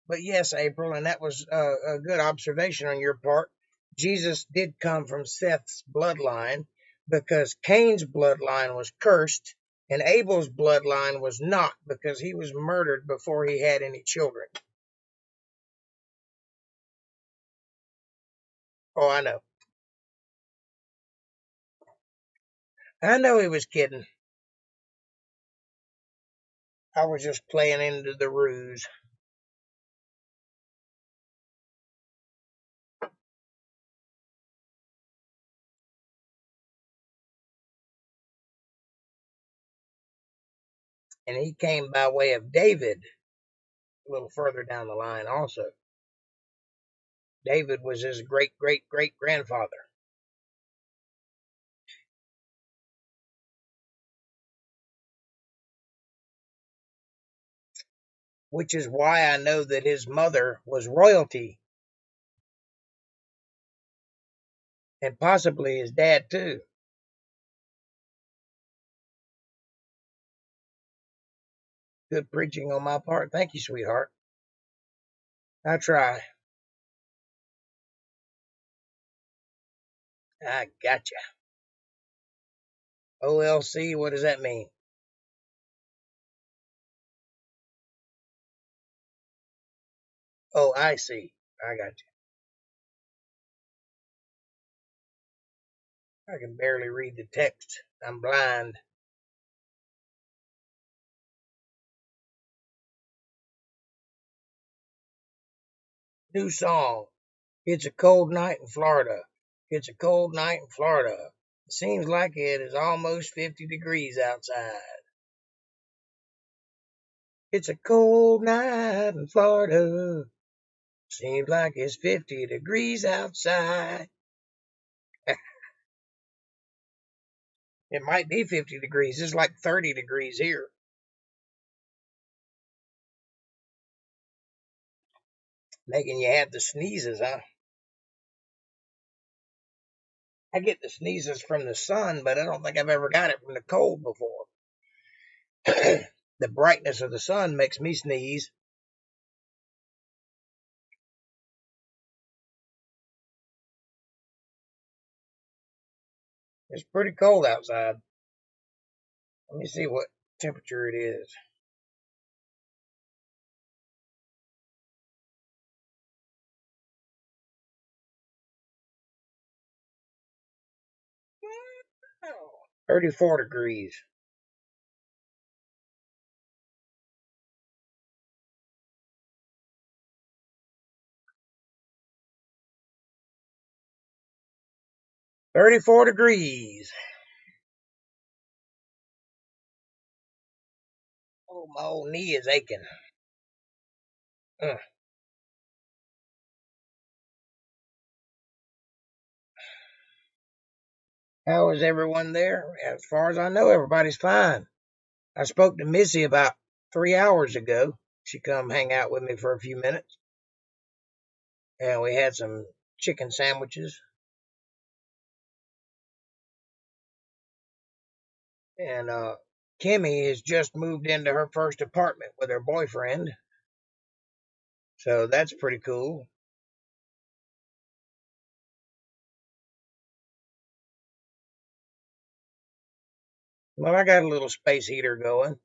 But yes, April, and that was a good observation on your part. Jesus did come from Seth's bloodline because Cain's bloodline was cursed and Abel's bloodline was not, because he was murdered before he had any children. Oh, I know. I know he was kidding. I was just playing into the ruse. And he came by way of David a little further down the line also. David was his great-great-great-grandfather. Which is why I know that his mother was royalty, and possibly his dad too. Good preaching on my part. Thank you, sweetheart. I try. I gotcha. OLC, what does that mean? Oh, I see. I got you. I can barely read the text. I'm blind. New song. It's a cold night in Florida. It's a cold night in Florida. It seems like it is almost 50 degrees outside. It's a cold night in Florida. Seems like it's 50 degrees outside. It might be 50 degrees. It's like 30 degrees here. Making you have the sneezes, huh? I get the sneezes from the sun, but I don't think I've ever got it from the cold before. The brightness of the sun makes me sneeze. It's pretty cold outside. Let me see what temperature it is. Oh, 34 degrees. $34 degrees. Oh, my old knee is aching. Ugh. How is everyone there? As far as I know, everybody's fine. I spoke to Missy about 3 hours ago. She come hang out with me for a few minutes, and we had some chicken sandwiches. And Kimmy has just moved into her first apartment with her boyfriend, so that's pretty cool. Well, I got a little space heater going,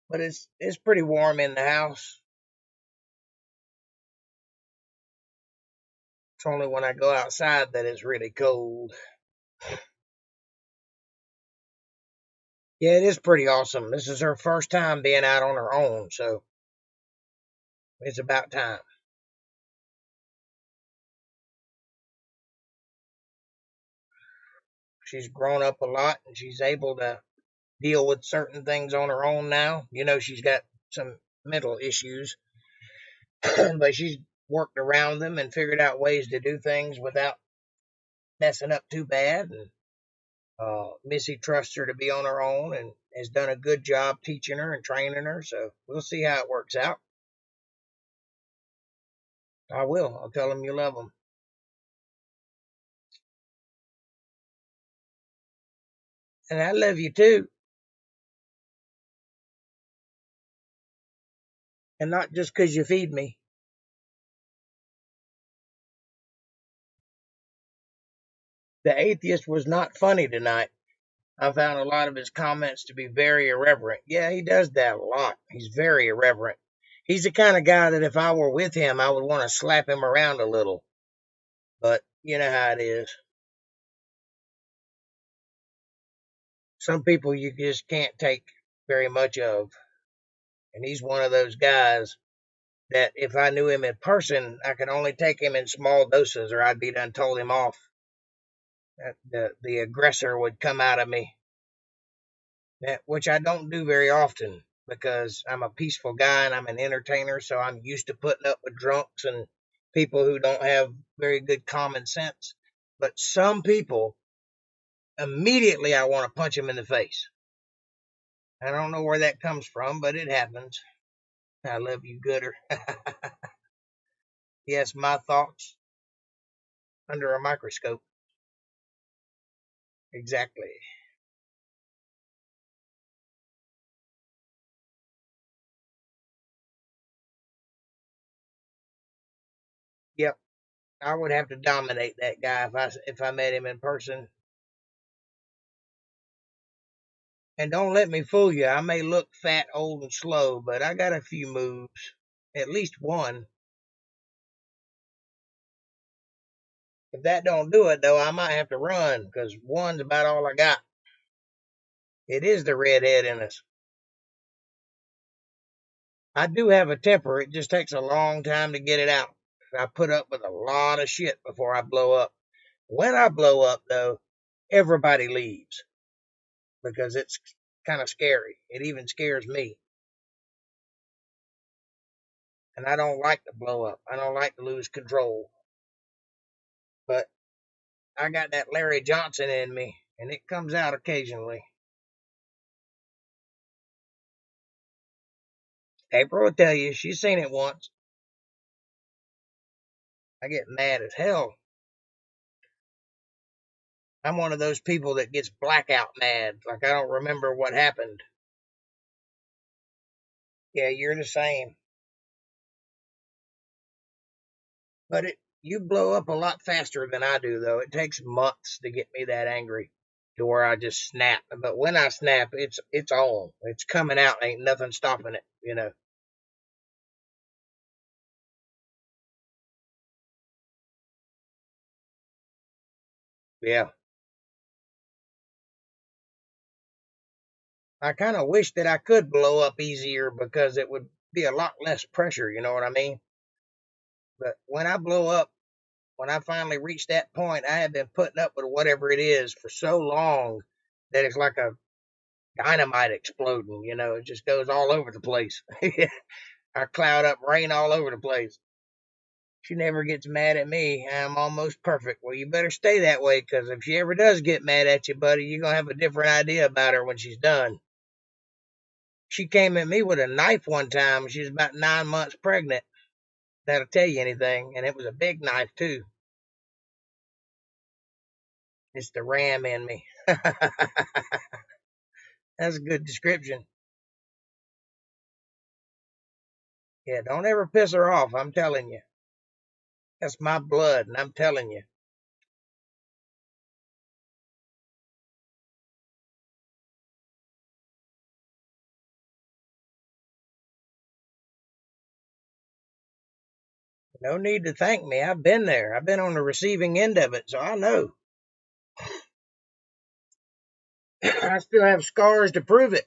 but it's pretty warm in the house. It's only when I go outside that it's really cold. Yeah, it is pretty awesome. This is her first time being out on her own, so it's about time. She's grown up a lot and she's able to deal with certain things on her own now. She's got some mental issues, but she's worked around them and figured out ways to do things without messing up too bad. And Missy trusts her to be on her own and has done a good job teaching her and training her. So we'll see how it works out. I will. I'll tell them you love them. And I love you too. And not just 'cause you feed me. The atheist was not funny tonight. I found a lot of his comments to be very irreverent. Yeah, he does that a lot. He's very irreverent. He's the kind of guy that if I were with him, I would want to slap him around a little. But you know how it is. Some people you just can't take very much of. And he's one of those guys that if I knew him in person, I could only take him in small doses or I'd be done told him off. The aggressor would come out of me, which I don't do very often because I'm a peaceful guy and I'm an entertainer, so I'm used to putting up with drunks and people who don't have very good common sense. But some people, immediately I want to punch them in the face. I don't know where that comes from, but it happens. I love you, Gooder. Yes, my thoughts under a microscope. Exactly. Yep, I would have to dominate that guy if I met him in person. And don't let me fool you. I may look fat, old, and slow, but I got a few moves. At least one. If that don't do it, though, I might have to run, because one's about all I got. It is the redhead in us. I do have a temper. It just takes a long time to get it out. I put up with a lot of shit before I blow up. When I blow up, though, everybody leaves because it's kind of scary. It even scares me. And I don't like to blow up. I don't like to lose control. But I got that Larry Johnson in me, and it comes out occasionally. April will tell you she's seen it once. I get mad as hell. I'm one of those people that gets blackout mad, like I don't remember what happened. Yeah, you're the same. But you blow up a lot faster than I do, though. It takes months to get me that angry to where I just snap. But when I snap, it's on. It's coming out. Ain't nothing stopping it. Yeah. I kind of wish that I could blow up easier because it would be a lot less pressure. You know what I mean? But when I blow up, when I finally reach that point, I have been putting up with whatever it is for so long that it's like a dynamite exploding. It just goes all over the place. I cloud up rain all over the place. She never gets mad at me. I'm almost perfect. Well, you better stay that way, because if she ever does get mad at you, buddy, you're going to have a different idea about her when she's done. She came at me with a knife one time. She was about 9 months pregnant. That'll tell you anything. And it was a big knife, too. It's the ram in me. That's a good description. Yeah, don't ever piss her off. I'm telling you. That's my blood, and I'm telling you. No need to thank me. I've been there. I've been on the receiving end of it, so I know. I still have scars to prove it.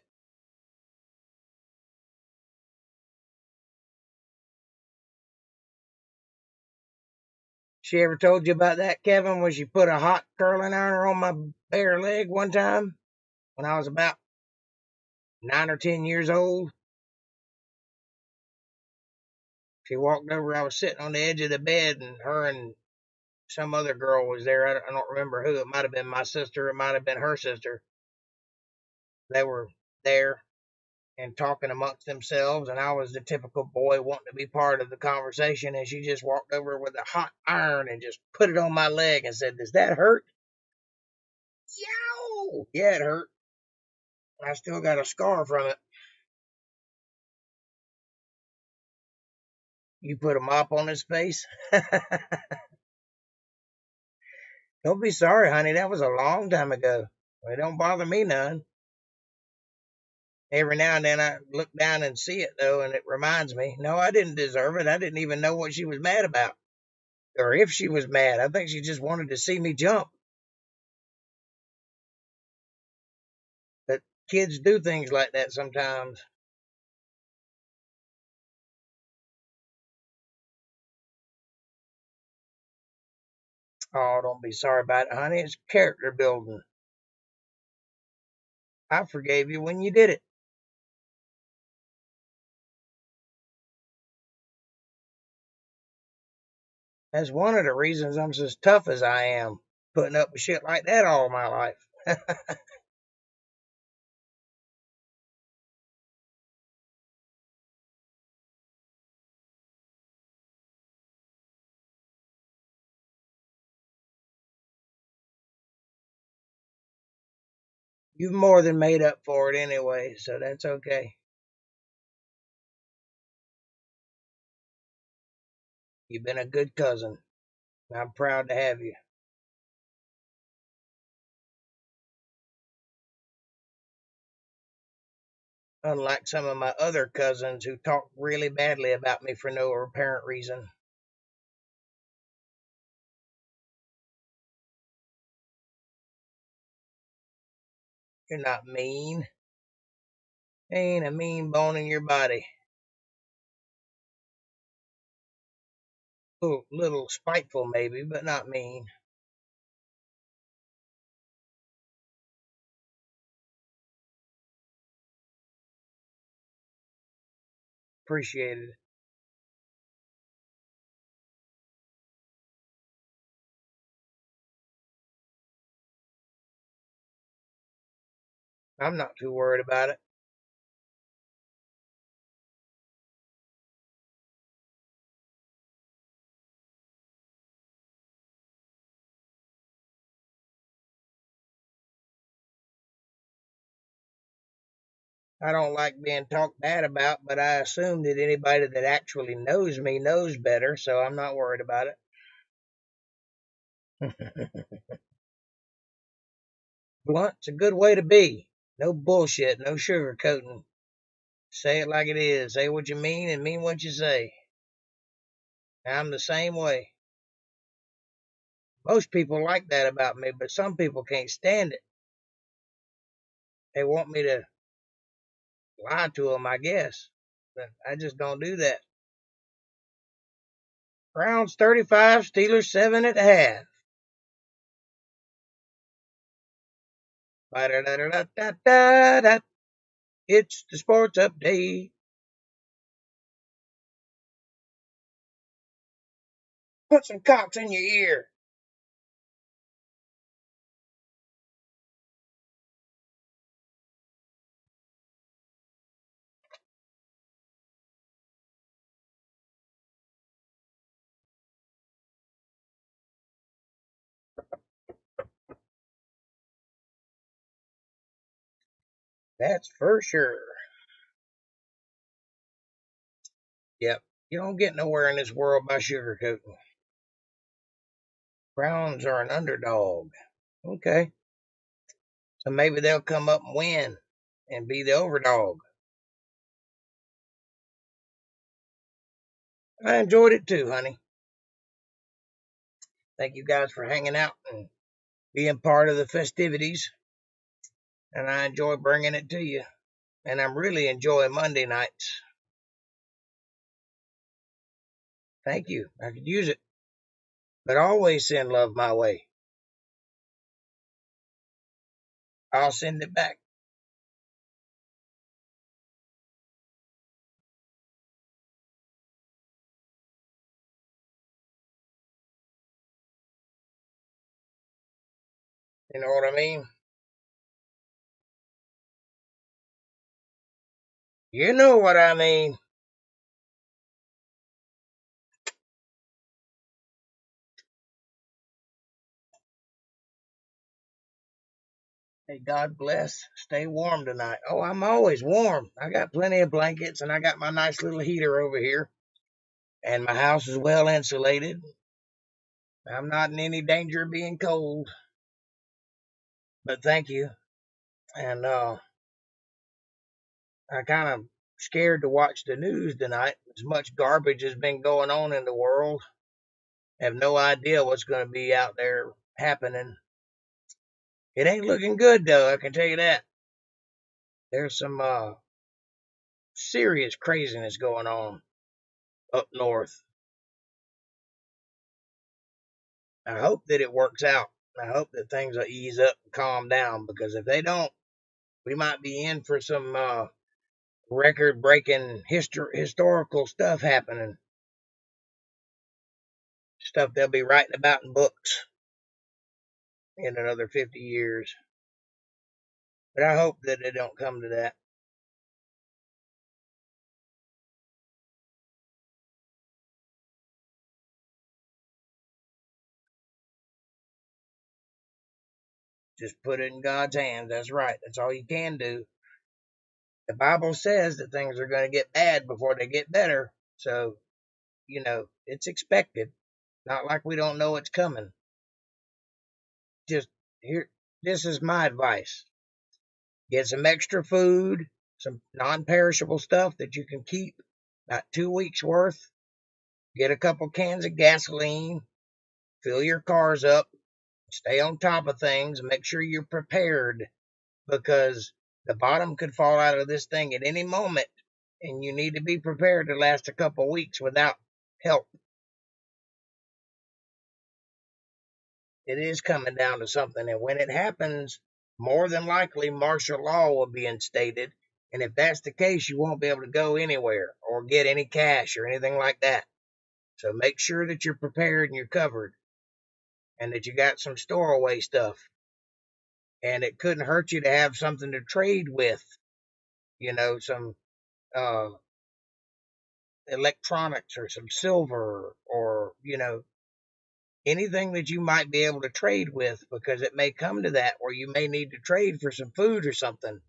She ever told you about that, Kevin, when she put a hot curling iron on my bare leg one time when I was about 9 or 10 years old? She walked over. I was sitting on the edge of the bed, and her and some other girl was there. I don't remember who. It might have been my sister. It might have been her sister. They were there and talking amongst themselves, and I was the typical boy wanting to be part of the conversation, and she just walked over with a hot iron and just put it on my leg and said, "Does that hurt?" Yow! Yeah, it hurt. I still got a scar from it. You put a mop on his face? Don't be sorry, honey. That was a long time ago. It don't bother me none. Every now and then I look down and see it, though, and it reminds me, no, I didn't deserve it. I didn't even know what she was mad about. Or if she was mad. I think she just wanted to see me jump. But kids do things like that sometimes. Oh, don't be sorry about it, honey. It's character building. I forgave you when you did it. That's one of the reasons I'm as tough as I am, putting up with shit like that all my life. You've more than made up for it anyway, so that's okay. You've been a good cousin. I'm proud to have you. Unlike some of my other cousins who talk really badly about me for no apparent reason. You're not mean. Ain't a mean bone in your body. Little spiteful maybe, but not mean. Appreciated. I'm not too worried about it. I don't like being talked bad about, but I assume that anybody that actually knows me knows better, so I'm not worried about it. Blunt's a good way to be. No bullshit, no sugarcoating. Say it like it is. Say what you mean and mean what you say. I'm the same way. Most people like that about me, but some people can't stand it. They want me to lie to them, I guess. But I just don't do that. Browns 35, Steelers 7.5. Ba-da-da-da-da-da-da. It's the sports update. Put some cocks in your ear. That's for sure. Yep. You don't get nowhere in this world by sugarcoating. Browns are an underdog. Okay. So maybe they'll come up and win and be the overdog. I enjoyed it too, honey. Thank you guys for hanging out and being part of the festivities. And I enjoy bringing it to you. And I'm really enjoying Monday nights. Thank you. I could use it. But always send love my way. I'll send it back. You know what I mean? You know what I mean. Hey, God bless. Stay warm tonight. Oh, I'm always warm. I got plenty of blankets and I got my nice little heater over here. And my house is well insulated. I'm not in any danger of being cold. But thank you. And I kind of scared to watch the news tonight. As much garbage has been going on in the world. I have no idea what's going to be out there happening. It ain't looking good though, I can tell you that. There's some serious craziness going on up north. I hope that it works out. I hope that things will ease up and calm down, because if they don't, we might be in for some record breaking historical stuff happening. Stuff they'll be writing about in books in another 50 years. But I hope that it don't come to that. Just put it in God's hands. That's right. That's all you can do. The Bible says that things are going to get bad before they get better. So, it's expected. Not like we don't know it's coming. Just here, this is my advice. Get some extra food, some non-perishable stuff that you can keep about 2 weeks worth. Get a couple cans of gasoline. Fill your cars up. Stay on top of things. Make sure you're prepared, because the bottom could fall out of this thing at any moment, and you need to be prepared to last a couple weeks without help. It is coming down to something, and when it happens, more than likely martial law will be instated, and if that's the case, you won't be able to go anywhere or get any cash or anything like that. So make sure that you're prepared and you're covered, and that you got some storeway stuff. And it couldn't hurt you to have something to trade with, some uh, electronics or some silver, or anything that you might be able to trade with, because it may come to that where you may need to trade for some food or something,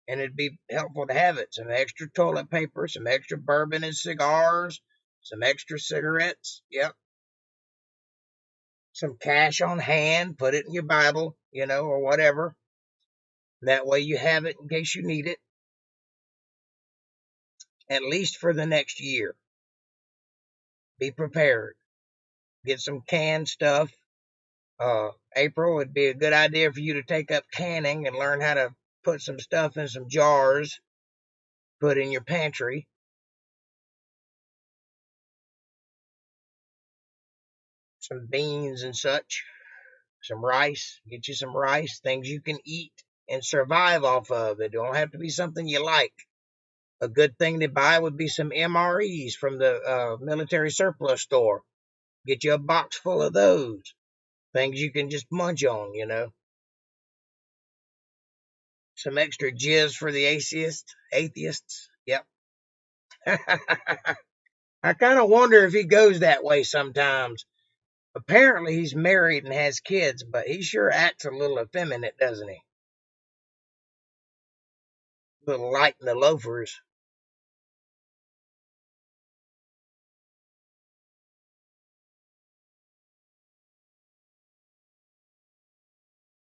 and it'd be helpful to have it. Some extra toilet paper, some extra bourbon and cigars, some extra cigarettes. Yep. Some cash on hand. Put it in your Bible, or whatever. That way you have it in case you need it, at least for the next year. Be prepared. Get some canned stuff. April, it'd be a good idea for you to take up canning and learn how to put some stuff in some jars, put in your pantry. Some beans and such, some rice. Get you some rice, things you can eat and survive off of. It don't have to be something you like. A good thing to buy would be some MREs from the military surplus store. Get you a box full of those. Things you can just munch on, you know. Some extra jizz for the atheists. Yep. I kind of wonder if he goes that way sometimes. Apparently he's married and has kids, but he sure acts a little effeminate, doesn't he? A little light in the loafers.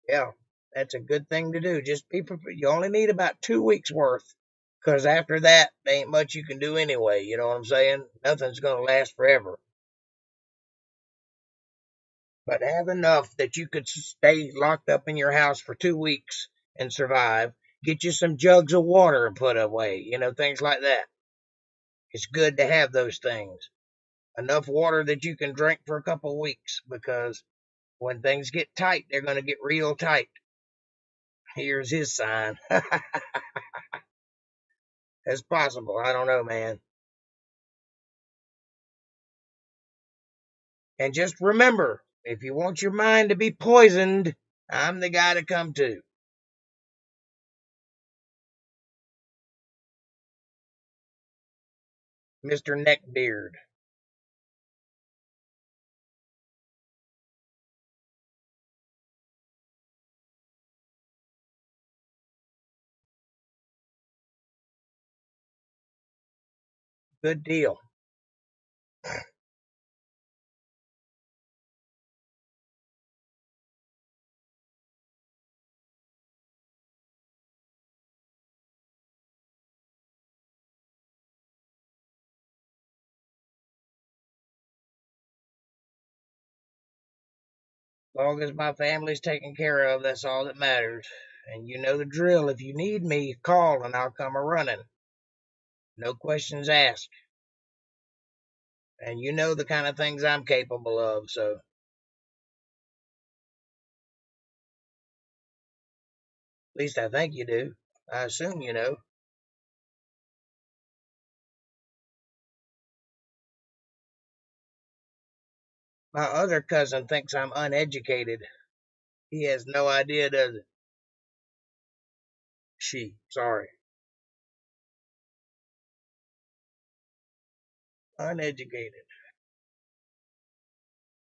Yeah, that's a good thing to do. Just be prepared. You only need about 2 weeks worth, because after that, there ain't much you can do anyway. You know what I'm saying? Nothing's going to last forever. But have enough that you could stay locked up in your house for 2 weeks and survive. Get you some jugs of water and put away. You know, things like that. It's good to have those things. Enough water that you can drink for a couple of weeks, because when things get tight, they're going to get real tight. Here's his sign. It's possible. I don't know, man. And just remember, if you want your mind to be poisoned, I'm the guy to come to. Mr. Neckbeard. Good deal. As long as my family's taken care of, that's all that matters. And you know the drill. If you need me, call and I'll come a running. No questions asked. And you know the kind of things I'm capable of, so at least I think you do. I assume you know. My other cousin thinks I'm uneducated. He has no idea, does it? Sorry. Uneducated.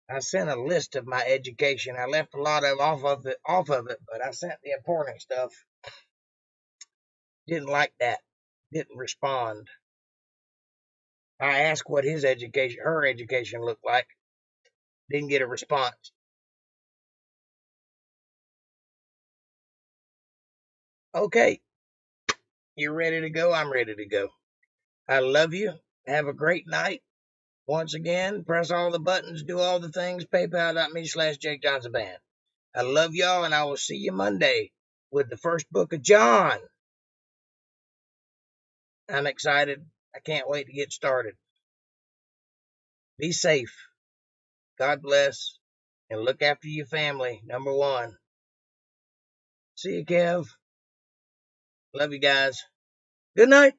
I sent a list of my education. I left a lot of off of it, but I sent the important stuff. Didn't like that. Didn't respond. I asked what her education looked like. Didn't get a response. Okay, you're ready to go. I'm ready to go. I love you. Have a great night. Once again, press all the buttons, do all the things. PayPal.me/Jake Johnson Band. I love y'all, and I will see you Monday with the first book of John. I'm excited. I can't wait to get started. Be safe. God bless. And look after your family. Number one. See you, Kev. Love you guys. Good night.